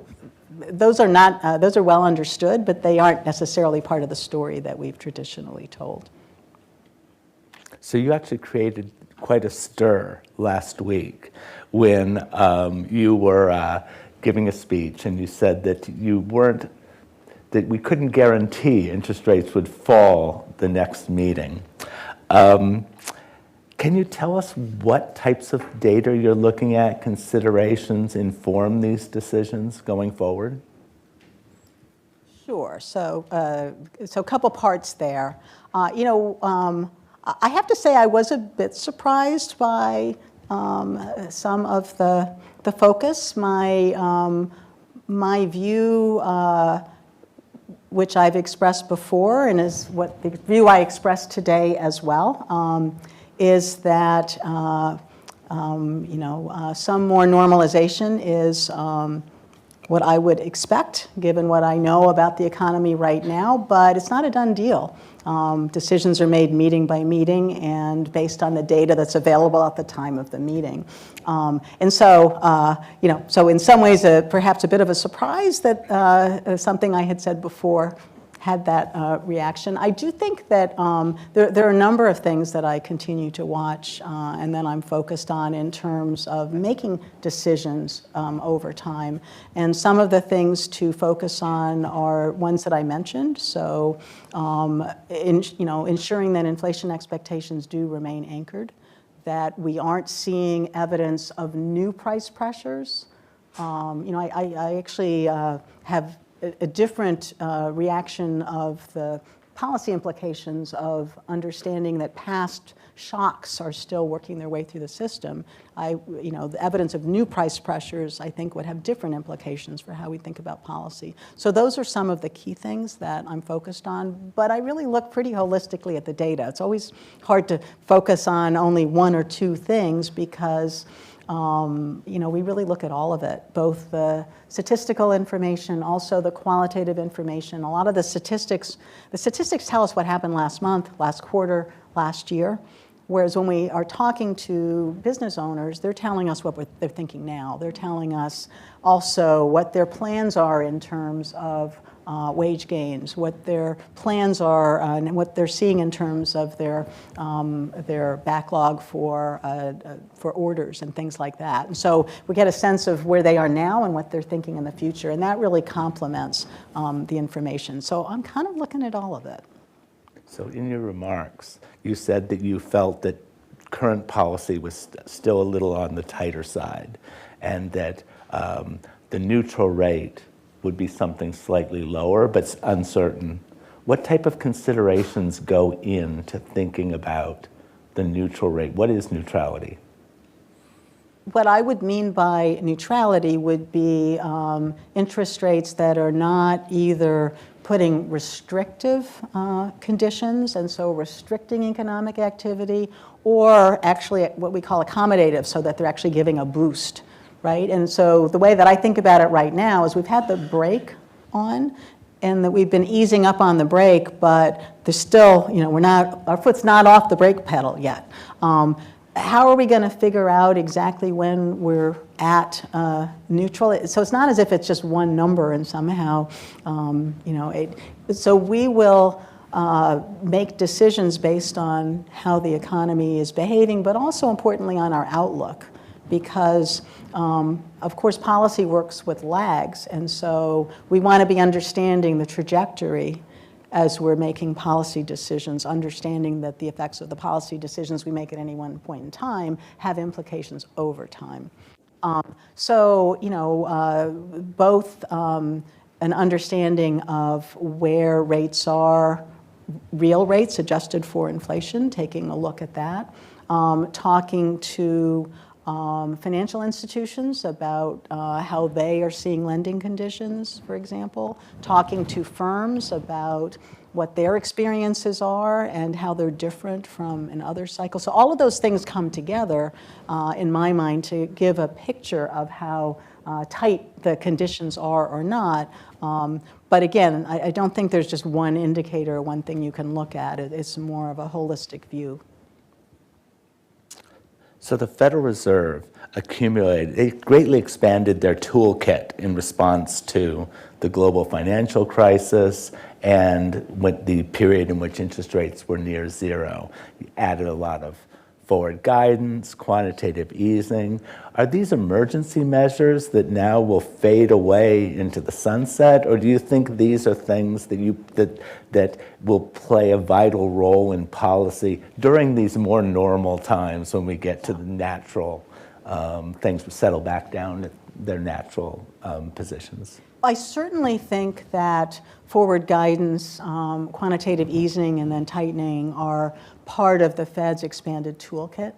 well understood, but they aren't necessarily part of the story that we've traditionally told. So you actually created quite a stir last week when you were giving a speech, and you said that that we couldn't guarantee interest rates would fall the next meeting. Can you tell us what types of data you're looking at, considerations inform these decisions going forward? Sure. So a couple parts there. I have to say I was a bit surprised by some of the focus. My view, which I've expressed before, and is what the view I expressed today as well, is that some more normalization is what I would expect, given what I know about the economy right now, but it's not a done deal. Decisions are made meeting by meeting and based on the data that's available at the time of the meeting. And so, so in some ways, perhaps a bit of a surprise that something I had said before had that reaction. I do think that there are a number of things that I continue to watch and that I'm focused on in terms of making decisions over time. And some of the things to focus on are ones that I mentioned. So, ensuring that inflation expectations do remain anchored, that we aren't seeing evidence of new price pressures. I actually have a different reaction of the policy implications of understanding that past shocks are still working their way through the system. The evidence of new price pressures, I think, would have different implications for how we think about policy. So those are some of the key things that I'm focused on, but I really look pretty holistically at the data. It's always hard to focus on only one or two things because we really look at all of it, both the statistical information, also the qualitative information. A lot of the statistics tell us what happened last month, last quarter, last year. Whereas when we are talking to business owners, they're telling us what they're thinking now. They're telling us also what their plans are in terms of wage gains, what their plans are, and what they're seeing in terms of their backlog for orders and things like that. And so we get a sense of where they are now and what they're thinking in the future, and that really complements the information. So I'm kind of looking at all of it. So in your remarks, you said that you felt that current policy was still a little on the tighter side, and that the neutral rate would be something slightly lower, but uncertain. What type of considerations go into thinking about the neutral rate? What is neutrality? What I would mean by neutrality would be interest rates that are not either putting restrictive conditions, and so restricting economic activity, or actually what we call accommodative, so that they're actually giving a boost, right? And so the way that I think about it right now is we've had the brake on, and that we've been easing up on the brake, but there's still, our foot's not off the brake pedal yet. How are we going to figure out exactly when we're at neutral? So it's not as if it's just one number and somehow, so we will make decisions based on how the economy is behaving, but also importantly on our outlook, because of course policy works with lags, and so we want to be understanding the trajectory as we're making policy decisions, understanding that the effects of the policy decisions we make at any one point in time have implications over time. Both an understanding of where rates are, real rates adjusted for inflation, taking a look at that, talking to financial institutions about how they are seeing lending conditions, for example, talking to firms about what their experiences are and how they're different from in other cycles. So all of those things come together, in my mind, to give a picture of how tight the conditions are or not. But again, I don't think there's just one indicator, one thing you can look at. It's more of a holistic view. So the Federal Reserve they greatly expanded their toolkit in response to the global financial crisis and the period in which interest rates were near zero. You added a lot of forward guidance, quantitative easing. Are these emergency measures that now will fade away into the sunset, or do you think these are things that will play a vital role in policy during these more normal times when we get to the natural things settle back down at their natural positions? I certainly think that forward guidance, quantitative easing, and then tightening are part of the Fed's expanded toolkit.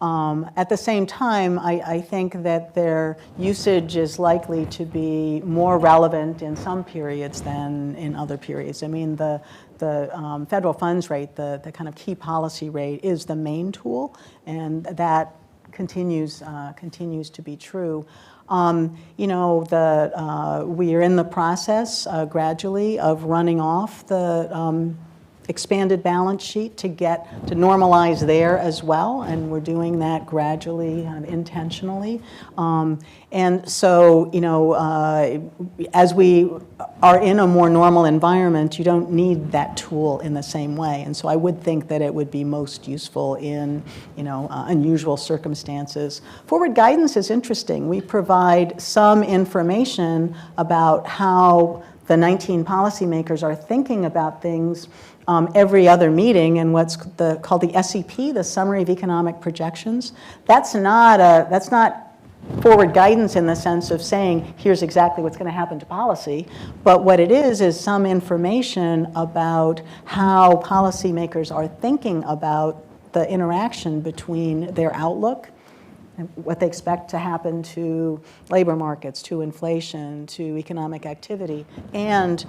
At the same time, I think that their usage is likely to be more relevant in some periods than in other periods. I mean, the federal funds rate, the kind of key policy rate, is the main tool, and that continues to be true. We are in the process gradually of running off the expanded balance sheet to normalize there as well, and we're doing that gradually and intentionally. And so, as we are in a more normal environment, you don't need that tool in the same way. And so I would think that it would be most useful in, unusual circumstances. Forward guidance is interesting. We provide some information about how the 19 policymakers are thinking about things every other meeting, and what's called the SEP, the Summary of Economic Projections. That's not forward guidance in the sense of saying, here's exactly what's going to happen to policy, but what it is some information about how policymakers are thinking about the interaction between their outlook and what they expect to happen to labor markets, to inflation, to economic activity, and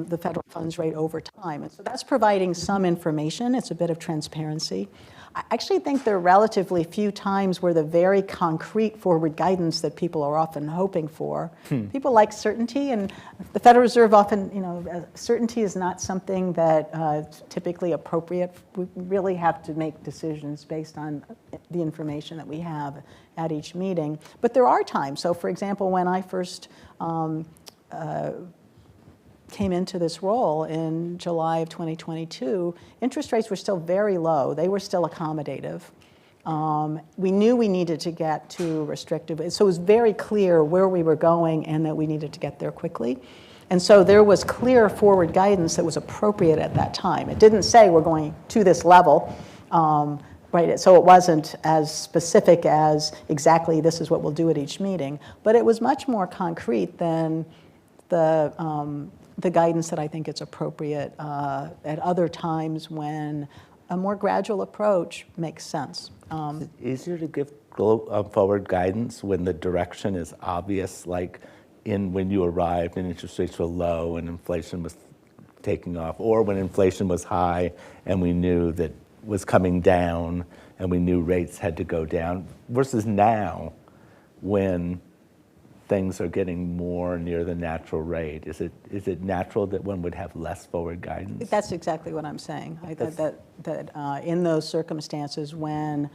the federal funds rate over time. And so that's providing some information. It's a bit of transparency. I actually think there are relatively few times where the very concrete forward guidance that people are often hoping for. People like certainty, and the Federal Reserve often, certainty is not something that is typically appropriate. We really have to make decisions based on the information that we have at each meeting. But there are times. So for example, when I first came into this role in July of 2022, interest rates were still very low. They were still accommodative. We knew we needed to get to restrictive, so it was very clear where we were going and that we needed to get there quickly. And so there was clear forward guidance that was appropriate at that time. It didn't say we're going to this level, right? So it wasn't as specific as exactly this is what we'll do at each meeting, but it was much more concrete than the guidance that I think is appropriate at other times when a more gradual approach makes sense. Is it easier to give forward guidance when the direction is obvious, like when you arrived and interest rates were low and inflation was taking off, or when inflation was high and we knew that was coming down and we knew rates had to go down, versus now when things are getting more near the natural rate? Is it natural that one would have less forward guidance? That's exactly what I'm saying. That in those circumstances when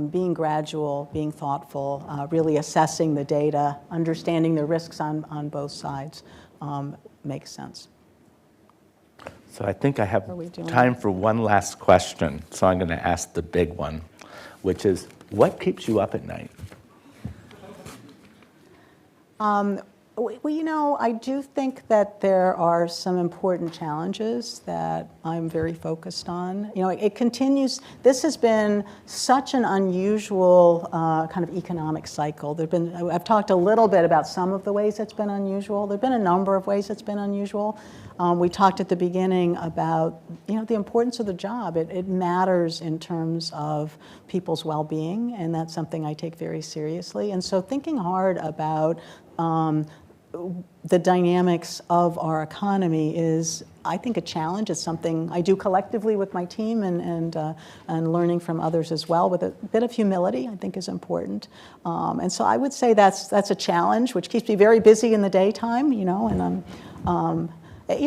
being gradual, being thoughtful, really assessing the data, understanding the risks on both sides makes sense. So I think I have time for one last question. So I'm going to ask the big one, which is, what keeps you up at night? Well, I do think that there are some important challenges that I'm very focused on. It continues. This has been such an unusual kind of economic cycle. I've talked a little bit about some of the ways it's been unusual. There have been a number of ways it's been unusual. We talked at the beginning about, the importance of the job. It matters in terms of people's well-being, and that's something I take very seriously. And so thinking hard about the dynamics of our economy is, I think, a challenge. It's something I do collectively with my team and learning from others as well, with a bit of humility, I think, is important. And so I would say that's a challenge, which keeps me very busy in the daytime, and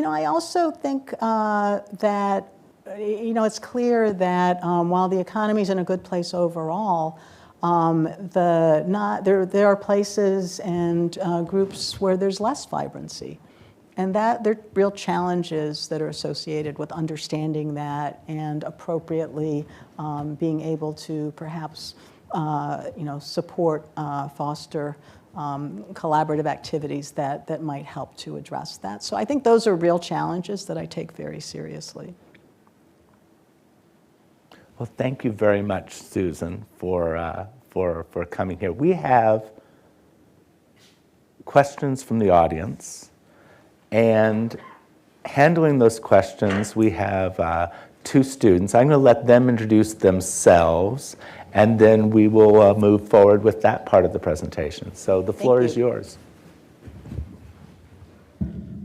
I also think that, it's clear that while the economy's in a good place overall, there are places and groups where there's less vibrancy, and that there are real challenges that are associated with understanding that and appropriately being able to perhaps support, foster collaborative activities that might help to address that. So I think those are real challenges that I take very seriously. Well, thank you very much, Susan, for coming here. We have questions from the audience, and handling those questions, we have two students. I'm going to let them introduce themselves, and then we will move forward with that part of the presentation. So the floor is yours.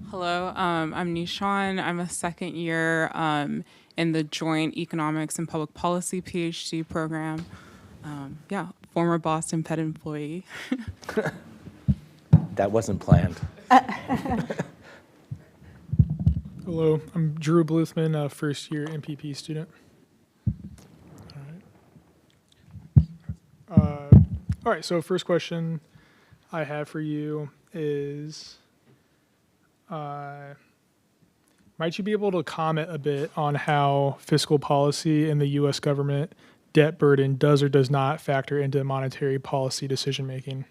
Hello, I'm Nishan. I'm a second year in the Joint Economics and Public Policy PhD program. Former Boston Pet employee. That wasn't planned. Hello, I'm Drew Bluthman, a first-year MPP student. All right, so first question I have for you is, might you be able to comment a bit on how fiscal policy in the U.S. government debt burden does or does not factor into monetary policy decision-making?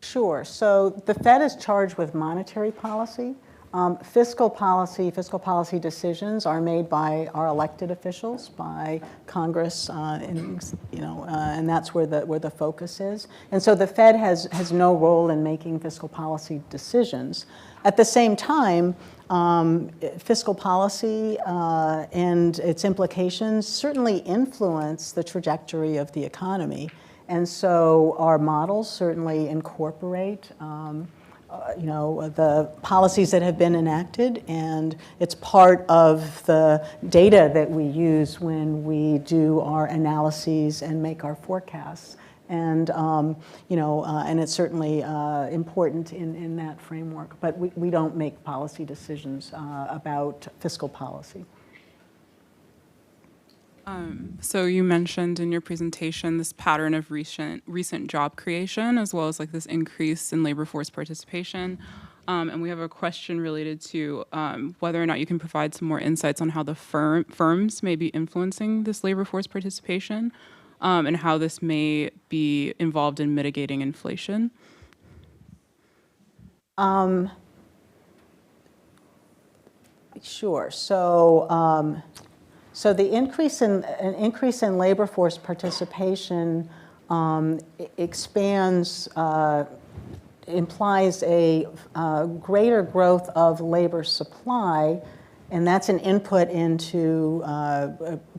Sure. So the Fed is charged with monetary policy. Fiscal policy decisions are made by our elected officials, by Congress, and that's where the focus is. And so the Fed has no role in making fiscal policy decisions. At the same time, fiscal policy and its implications certainly influence the trajectory of the economy. And so our models certainly incorporate the policies that have been enacted, and it's part of the data that we use when we do our analyses and make our forecasts. And and it's certainly important in that framework. But we don't make policy decisions about fiscal policy. So you mentioned in your presentation this pattern of recent job creation, as well as like this increase in labor force participation. And we have a question related to whether or not you can provide some more insights on how the firms may be influencing this labor force participation, and how this may be involved in mitigating inflation. Sure. So the increase in labor force participation implies a greater growth of labor supply, and that's an input into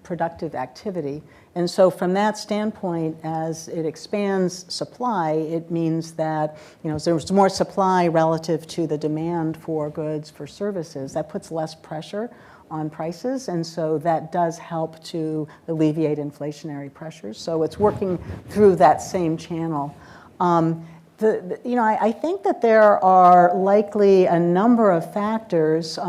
productive activity. And so from that standpoint, as it expands supply, it means that there's more supply relative to the demand for goods, for services. That puts less pressure on prices, and so that does help to alleviate inflationary pressures. So it's working through that same channel. I think that there are likely a number of factors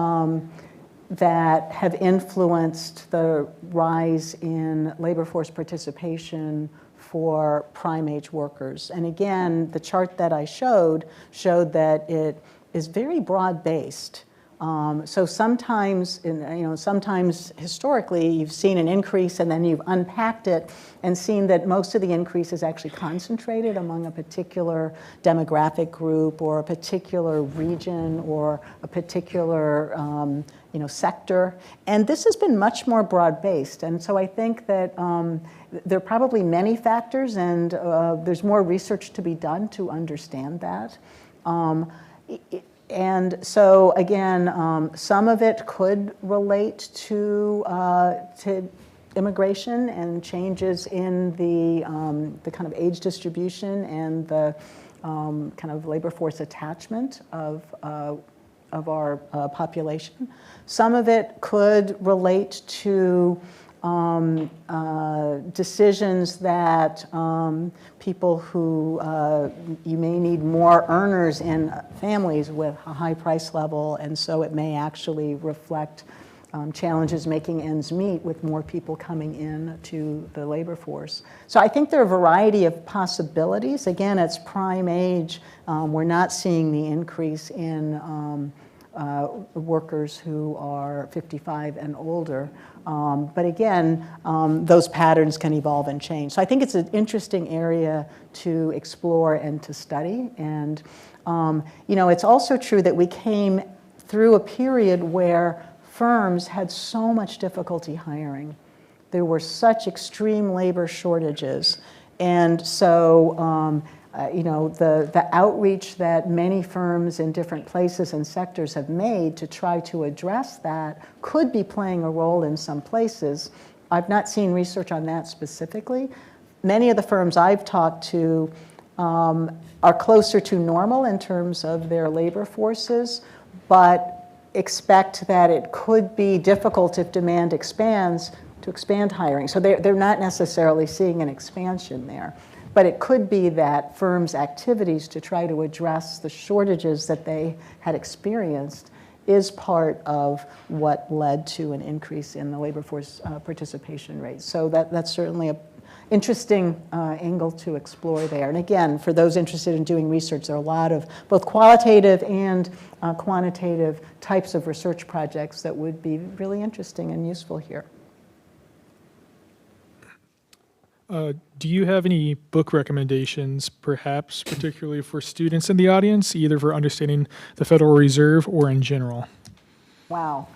that have influenced the rise in labor force participation for prime age workers. And again, the chart that I showed that it is very broad-based. So sometimes historically, you've seen an increase and then you've unpacked it and seen that most of the increase is actually concentrated among a particular demographic group or a particular region or a particular sector. And this has been much more broad-based. And so I think that there are probably many factors, and there's more research to be done to understand that. And so again, some of it could relate to immigration and changes in the kind of age distribution and the kind of labor force attachment of our population. Some of it could relate to decisions that people who you may need more earners in families with a high price level, and so it may actually reflect challenges making ends meet with more people coming in to the labor force. So I think there are a variety of possibilities. Again, it's prime age. We're not seeing the increase in workers who are 55 and older. But again, those patterns can evolve and change. So I think it's an interesting area to explore and to study. And it's also true that we came through a period where firms had so much difficulty hiring. There were such extreme labor shortages. And so the outreach that many firms in different places and sectors have made to try to address that could be playing a role in some places. I've not seen research on that specifically. Many of the firms I've talked to are closer to normal in terms of their labor forces, but expect that it could be difficult if demand expands to expand hiring. So they're not necessarily seeing an expansion there. But it could be that firms' activities to try to address the shortages that they had experienced is part of what led to an increase in the labor force participation rate. So that's certainly a interesting angle to explore there. And again, for those interested in doing research, there are a lot of both qualitative and quantitative types of research projects that would be really interesting and useful here. Do you have any book recommendations, perhaps particularly for students in the audience, either for understanding the Federal Reserve or in general? Wow.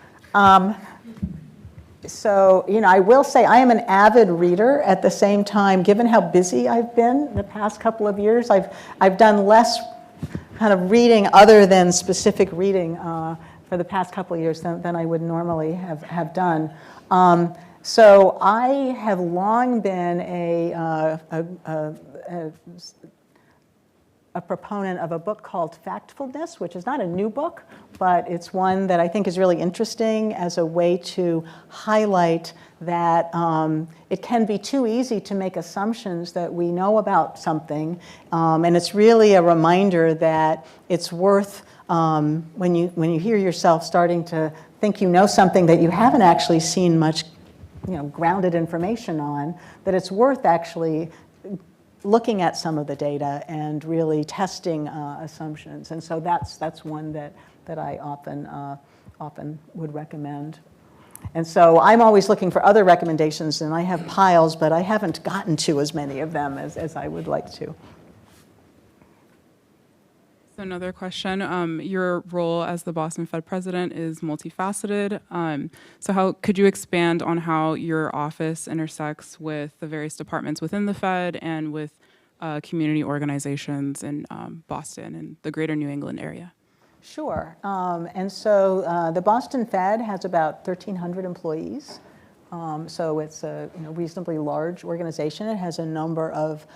So, I will say I am an avid reader. At the same time, given how busy I've been the past couple of years, I've done less kind of reading other than specific reading for the past couple of years than I would normally have done. So I have long been a proponent of a book called Factfulness, which is not a new book, but it's one that I think is really interesting as a way to highlight that it can be too easy to make assumptions that we know about something, and it's really a reminder that it's worth, when you hear yourself starting to think you know something that you haven't actually seen much grounded information on, that it's worth actually looking at some of the data and really testing assumptions. And so that's one that I often would recommend. And so I'm always looking for other recommendations, and I have piles, but I haven't gotten to as many of them as I would like to. So another question, your role as the Boston Fed president is multifaceted. So how could you expand on how your office intersects with the various departments within the Fed and with community organizations in Boston and the greater New England area? Sure. And so the Boston Fed has about 1,300 employees. So it's a reasonably large organization. It has a number of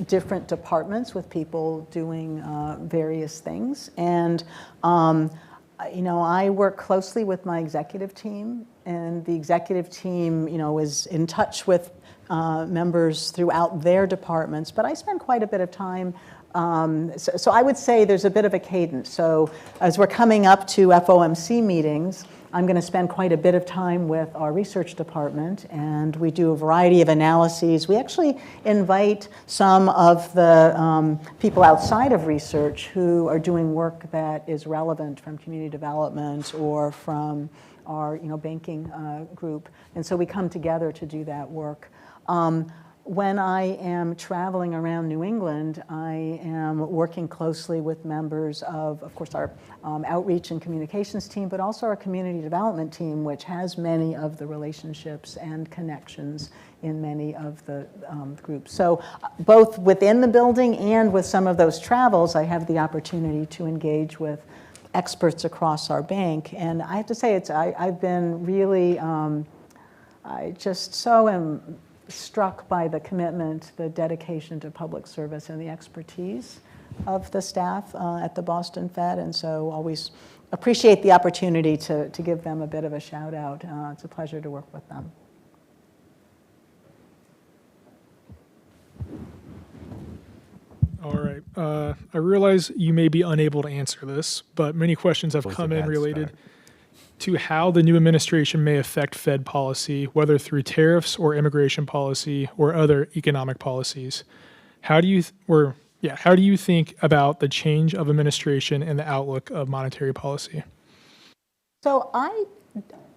different departments with people doing various things. And, I work closely with my executive team, and the executive team, is in touch with members throughout their departments, but I spend quite a bit of time. So I would say there's a bit of a cadence. So as we're coming up to FOMC meetings, I'm going to spend quite a bit of time with our research department, and we do a variety of analyses. We actually invite some of the people outside of research who are doing work that is relevant from community development or from our banking group, and so we come together to do that work. When I am traveling around New England, I am working closely with members of course, our outreach and communications team, but also our community development team, which has many of the relationships and connections in many of the groups. So both within the building and with some of those travels, I have the opportunity to engage with experts across our bank. And I have to say, I've been really, I just so am struck by the commitment, the dedication to public service, and the expertise of the staff at the Boston Fed, and so always appreciate the opportunity to give them a bit of a shout out. It's a pleasure to work with them. All right. I realize you may be unable to answer this, but many questions have Was a come in bad related start. to how the new administration may affect Fed policy, whether through tariffs or immigration policy or other economic policies. How do you think about the change of administration and the outlook of monetary policy? So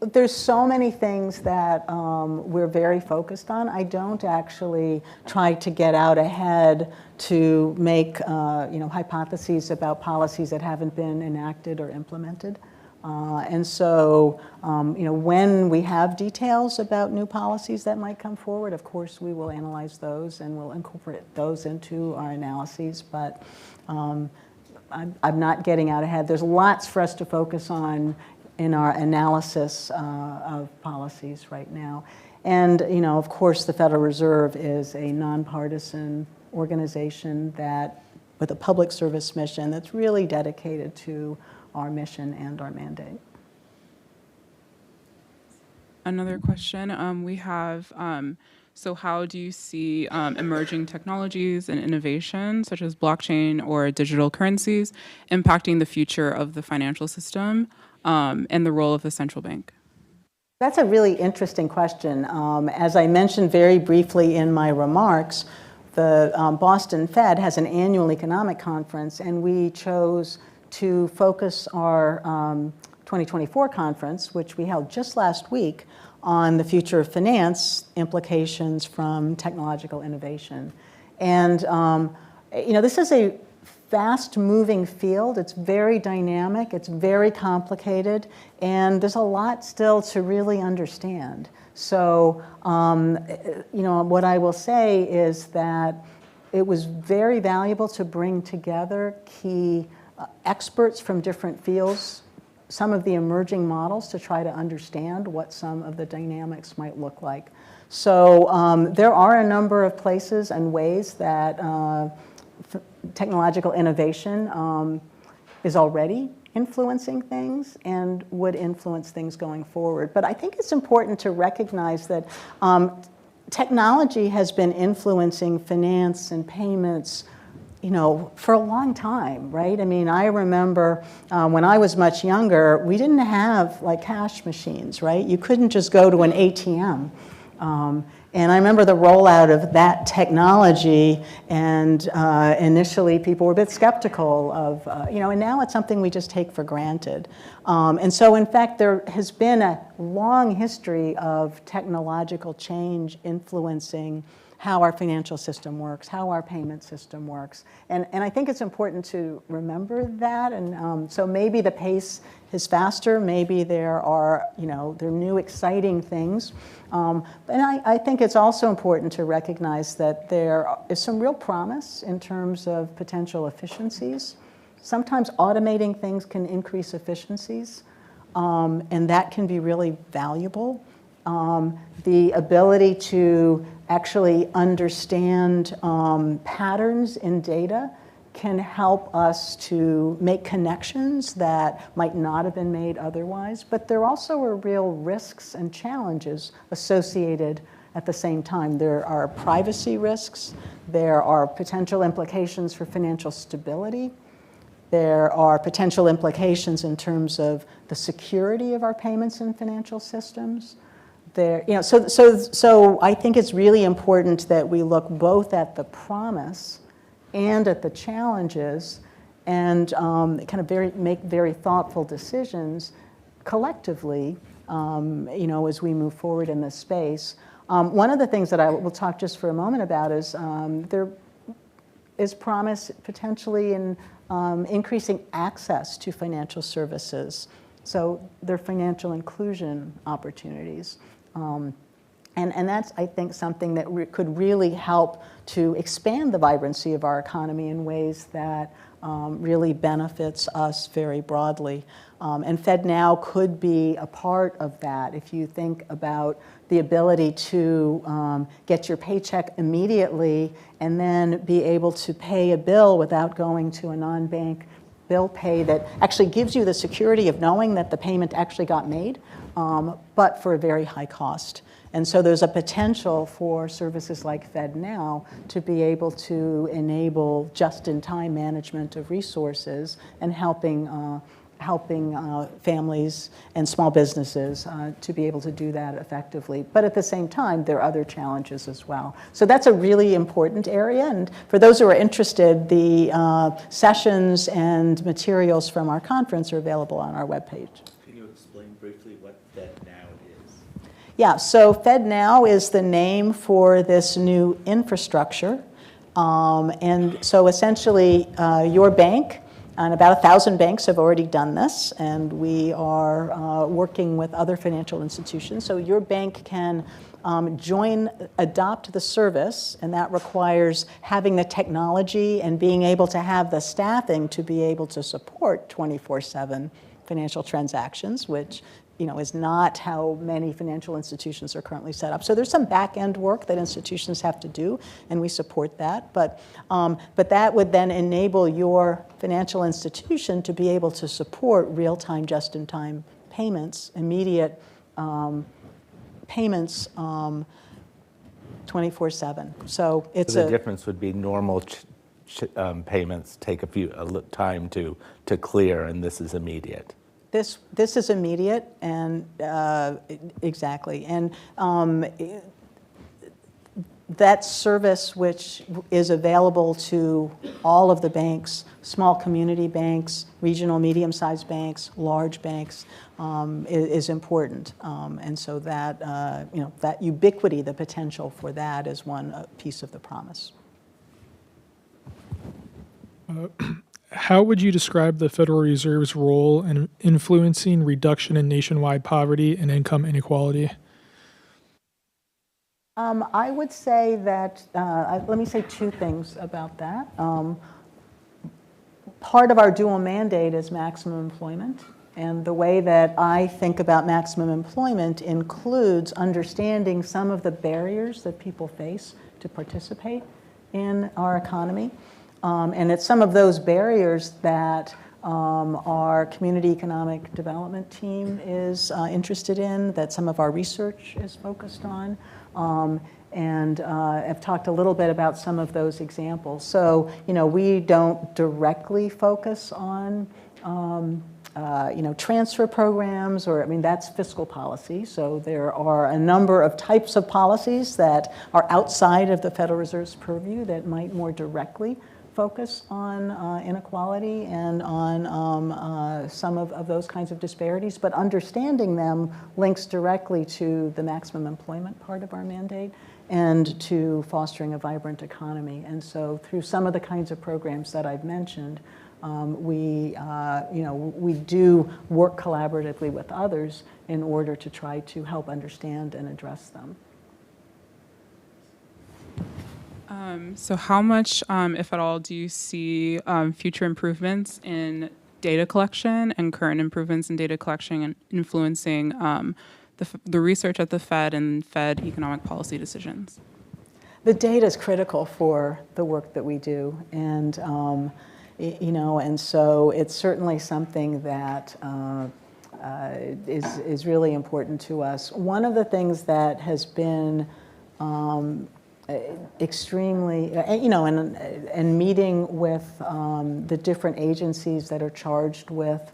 there's so many things that we're very focused on. I don't actually try to get out ahead to make hypotheses about policies that haven't been enacted or implemented. And so, when we have details about new policies that might come forward, of course, we will analyze those and we'll incorporate those into our analyses. But I'm not getting out ahead. There's lots for us to focus on in our analysis of policies right now. And, of course, the Federal Reserve is a nonpartisan organization with a public service mission that's really dedicated to our mission and our mandate. Another question we have, So how do you see emerging technologies and innovation, such as blockchain or digital currencies, impacting the future of the financial system and the role of the central bank? That's a really interesting question. As I mentioned very briefly in my remarks, the Boston Fed has an annual economic conference, and we chose to focus our 2024 conference, which we held just last week, on the future of finance implications from technological innovation. And this is a fast-moving field. It's very dynamic, it's very complicated, and there's a lot still to really understand. So, what I will say is that it was very valuable to bring together key experts from different fields, some of the emerging models, to try to understand what some of the dynamics might look like. So there are a number of places and ways that technological innovation is already influencing things and would influence things going forward. But I think it's important to recognize that technology has been influencing finance and payments for a long time, right? I mean, I remember when I was much younger, we didn't have like cash machines, right? You couldn't just go to an ATM. And I remember the rollout of that technology, and initially people were a bit skeptical of, and now it's something we just take for granted. And so in fact, there has been a long history of technological change influencing how our financial system works, how our payment system works. And I think it's important to remember that. And so maybe the pace is faster, maybe there are new exciting things. And I think it's also important to recognize that there is some real promise in terms of potential efficiencies. Sometimes automating things can increase efficiencies, and that can be really valuable. The ability to actually understand patterns in data can help us to make connections that might not have been made otherwise. But there also are real risks and challenges associated at the same time. There are privacy risks. There are potential implications for financial stability. There are potential implications in terms of the security of our payments and financial systems. So I think it's really important that we look both at the promise and at the challenges, and kind of make very thoughtful decisions collectively, as we move forward in this space. One of the things that I will talk just for a moment about is there is promise potentially in increasing access to financial services. So there are financial inclusion opportunities. And that's, I think, something that could really help to expand the vibrancy of our economy in ways that really benefits us very broadly. And FedNow could be a part of that. If you think about the ability to get your paycheck immediately and then be able to pay a bill without going to a non-bank bill pay that actually gives you the security of knowing that the payment actually got made, but for a very high cost. And so there's a potential for services like FedNow to be able to enable just-in-time management of resources and helping families and small businesses to be able to do that effectively. But at the same time, there are other challenges as well. So that's a really important area. And for those who are interested, the sessions and materials from our conference are available on our webpage. Can you explain briefly what FedNow is? Yeah, so FedNow is the name for this new infrastructure. And so essentially, your bank, and about 1,000 banks have already done this, and we are working with other financial institutions. So your bank can adopt the service, and that requires having the technology and being able to have the staffing to be able to support 24/7 financial transactions, which is not how many financial institutions are currently set up. So there's some back-end work that institutions have to do, and we support that. But that would then enable your financial institution to be able to support real-time, just-in-time payments, immediate payments, 24/7. So it's So the a, difference would be normal payments take time to clear, and this is immediate. this is immediate, and exactly. And that service, which is available to all of the banks, small community banks, regional medium-sized banks, large banks, is important. And so that, that ubiquity, the potential for that is one piece of the promise. How would you describe the Federal Reserve's role in influencing reduction in nationwide poverty and income inequality? I would say that, let me say two things about that. Part of our dual mandate is maximum employment. And the way that I think about maximum employment includes understanding some of the barriers that people face to participate in our economy. And it's some of those barriers that our community economic development team is interested in, that some of our research is focused on. And I've talked a little bit about some of those examples. So, we don't directly focus on, transfer programs, or, that's fiscal policy. So there are a number of types of policies that are outside of the Federal Reserve's purview that might more directly focus on inequality and on some of those kinds of disparities, but understanding them links directly to the maximum employment part of our mandate and to fostering a vibrant economy. And so through some of the kinds of programs that I've mentioned, we do work collaboratively with others in order to try to help understand and address them. So how much, if at all, do you see future improvements in data collection and current improvements in data collection and influencing the research at the Fed and Fed economic policy decisions? The data is critical for the work that we do, and and so it's certainly something that is really important to us. One of the things that has been extremely, and meeting with the different agencies that are charged with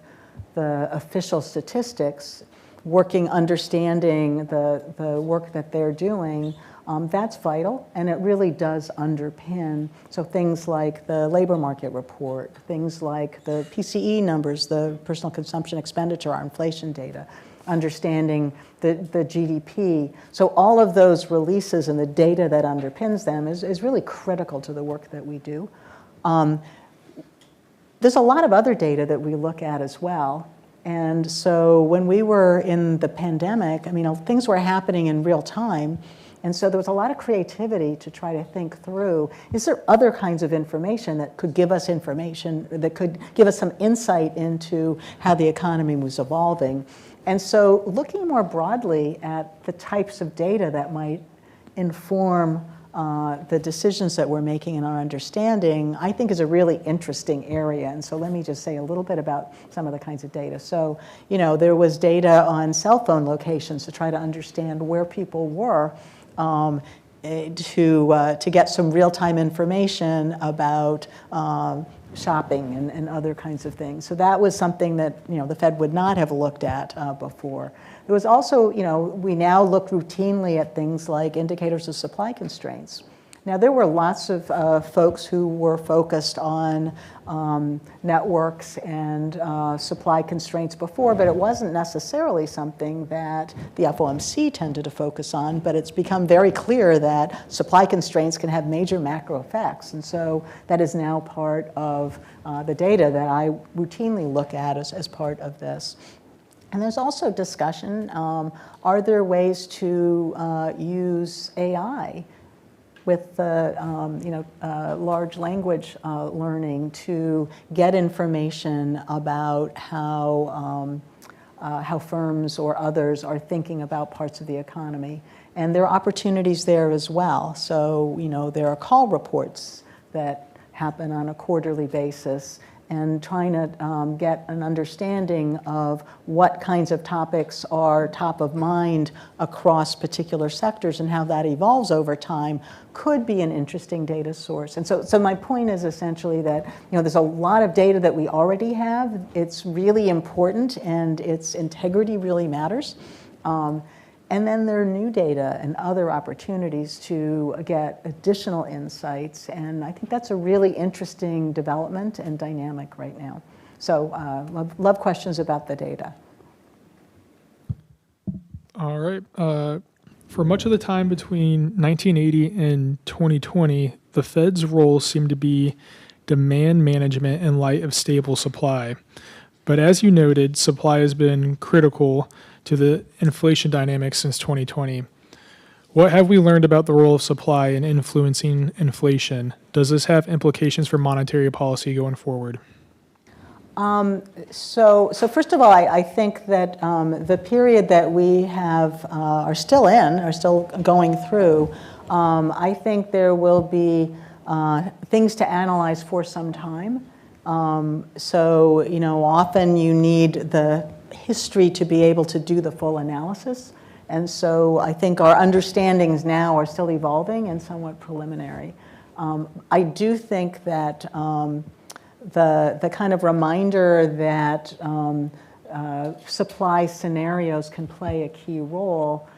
the official statistics, understanding the work that they're doing, that's vital, and it really does underpin. So things like the labor market report, things like the PCE numbers, the personal consumption expenditure, our inflation data, understanding the GDP. So all of those releases and the data that underpins them is really critical to the work that we do. There's a lot of other data that we look at as well. And so when we were in the pandemic, things were happening in real time. And so there was a lot of creativity to try to think through, is there other kinds of information that could give us information, that could give us some insight into how the economy was evolving? And so looking more broadly at the types of data that might inform the decisions that we're making in our understanding, I think is a really interesting area. And so let me just say a little bit about some of the kinds of data. So, there was data on cell phone locations to try to understand where people were, to get some real-time information about shopping and other kinds of things. So that was something that the Fed would not have looked at before. There was also, we now look routinely at things like indicators of supply constraints. Now, there were lots of folks who were focused on networks and supply constraints before, but it wasn't necessarily something that the FOMC tended to focus on, but it's become very clear that supply constraints can have major macro effects. And so that is now part of the data that I routinely look at as part of this. And there's also discussion, are there ways to use AI with the large language learning to get information about how firms or others are thinking about parts of the economy. And there are opportunities there as well. So, there are call reports that happen on a quarterly basis, and trying to get an understanding of what kinds of topics are top of mind across particular sectors and how that evolves over time could be an interesting data source. And so my point is essentially that, there's a lot of data that we already have. It's really important and its integrity really matters. And then there are new data and other opportunities to get additional insights. And I think that's a really interesting development and dynamic right now. So love questions about the data. All right. For much of the time between 1980 and 2020, the Fed's role seemed to be demand management in light of stable supply. But as you noted, supply has been critical to the inflation dynamics since 2020. What have we learned about the role of supply in influencing inflation? Does this have implications for monetary policy going forward? So first of all, I think that the period that we have are still going through, I think there will be things to analyze for some time. So often you need the history to be able to do the full analysis. And so I think our understandings now are still evolving and somewhat preliminary. I do think that the kind of reminder that supply scenarios can play a key role,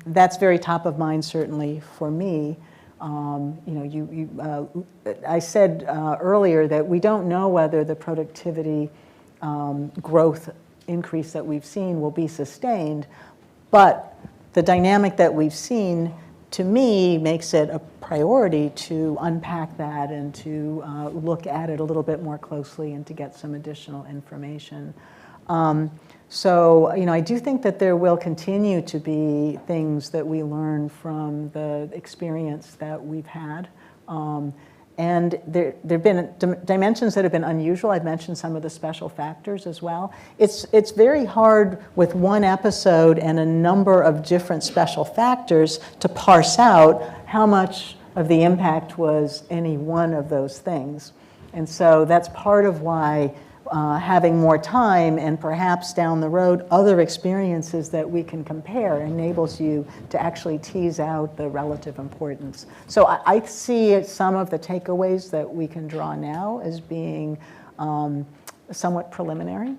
that's very top of mind certainly for me. I said earlier that we don't know whether the productivity growth increase that we've seen will be sustained, but the dynamic that we've seen, to me, makes it a priority to unpack that and to look at it a little bit more closely and to get some additional information. So I do think that there will continue to be things that we learn from the experience that we've had. And there have been dimensions that have been unusual. I've mentioned some of the special factors as well. It's very hard with one episode and a number of different special factors to parse out how much of the impact was any one of those things. And so that's part of why having more time and perhaps down the road other experiences that we can compare enables you to actually tease out the relative importance. So I see some of the takeaways that we can draw now as being somewhat preliminary.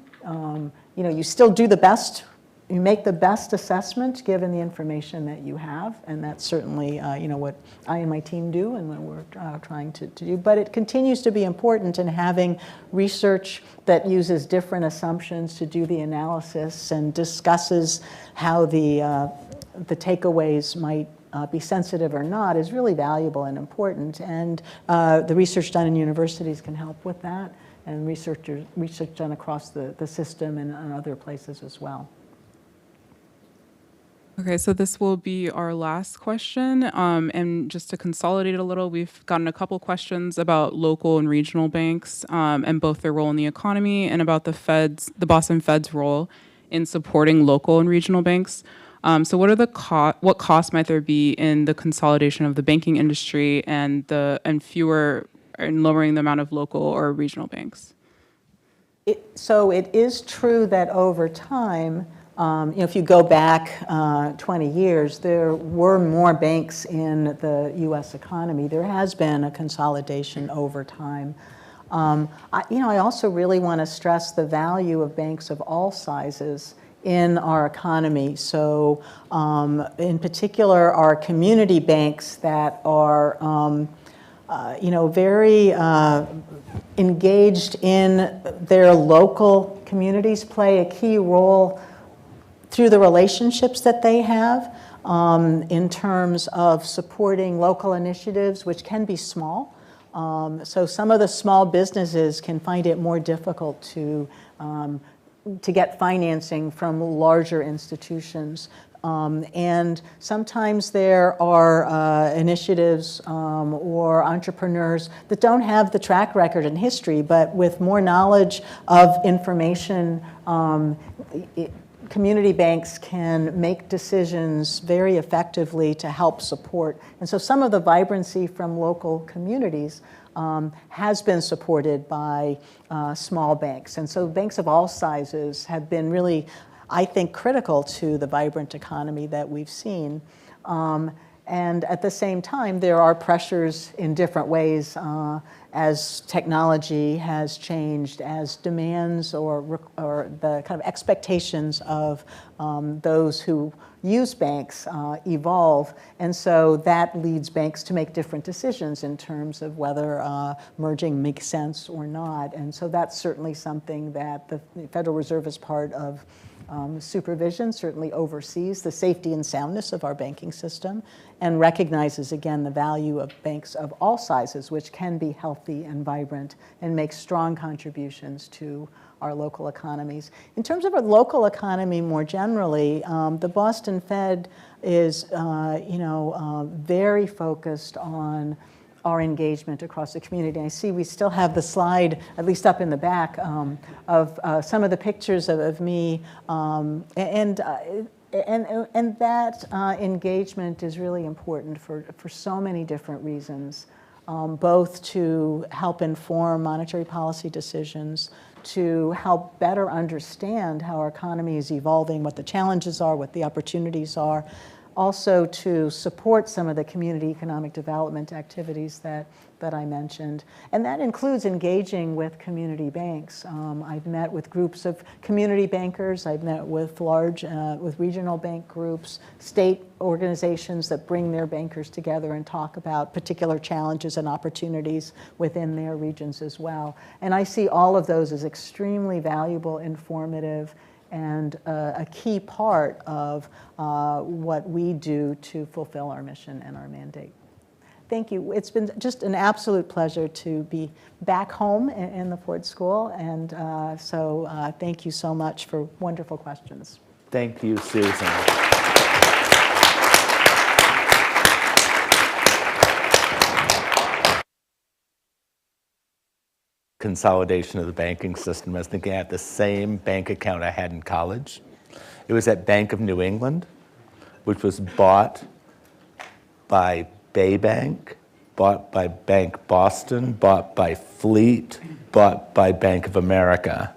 You still do the best. You make the best assessment given the information that you have, and that's certainly what I and my team do and what we're trying to do. But it continues to be important in having research that uses different assumptions to do the analysis and discusses how the takeaways might be sensitive or not is really valuable and important. And the research done in universities can help with that, and research done across the system and other places as well. Okay, so this will be our last question. And just to consolidate it a little, we've gotten a couple questions about local and regional banks and both their role in the economy and about the Boston Fed's role in supporting local and regional banks. So what are what costs might there be in the consolidation of the banking industry and lowering the amount of local or regional banks? So it is true that over time, if you go back 20 years, there were more banks in the U.S. economy. There has been a consolidation over time. I also really want to stress the value of banks of all sizes in our economy. So in particular, our community banks that are very engaged in their local communities play a key role through the relationships that they have in terms of supporting local initiatives, which can be small. So some of the small businesses can find it more difficult to get financing from larger institutions. And sometimes there are initiatives or entrepreneurs that don't have the track record and history, but with more knowledge of information, community banks can make decisions very effectively to help support. And so some of the vibrancy from local communities has been supported by small banks. And so banks of all sizes have been really, I think, critical to the vibrant economy that we've seen. And at the same time, there are pressures in different ways as technology has changed, as demands or the kind of expectations of those who use banks evolve. And so that leads banks to make different decisions in terms of whether merging makes sense or not. And so that's certainly something that the Federal Reserve, as part of supervision, certainly oversees the safety and soundness of our banking system and recognizes, again, the value of banks of all sizes, which can be healthy and vibrant and make strong contributions to our local economies. In terms of our local economy more generally, the Boston Fed is very focused on our engagement across the community. And I see we still have the slide, at least up in the back, of some of the pictures of me, and that engagement is really important for so many different reasons, both to help inform monetary policy decisions, to help better understand how our economy is evolving, what the challenges are, what the opportunities are, also to support some of the community economic development activities that I mentioned. And that includes engaging with community banks. I've met with groups of community bankers. I've met with with regional bank groups, state organizations that bring their bankers together and talk about particular challenges and opportunities within their regions as well. And I see all of those as extremely valuable, informative, and a key part of what we do to fulfill our mission and our mandate. Thank you. It's been just an absolute pleasure to be back home in the Ford School, and so thank you so much for wonderful questions. Thank you, Susan. Consolidation of the banking system. I was thinking I had the same bank account I had in college. It was at Bank of New England, which was bought by Bay Bank, bought by Bank Boston, bought by Fleet, bought by Bank of America.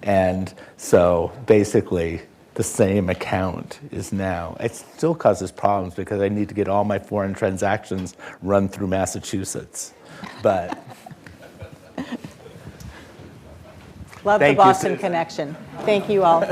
And so basically the same account is now, it still causes problems because I need to get all my foreign transactions run through Massachusetts. But Love the Thank you, Boston Susan. connection. Thank you all.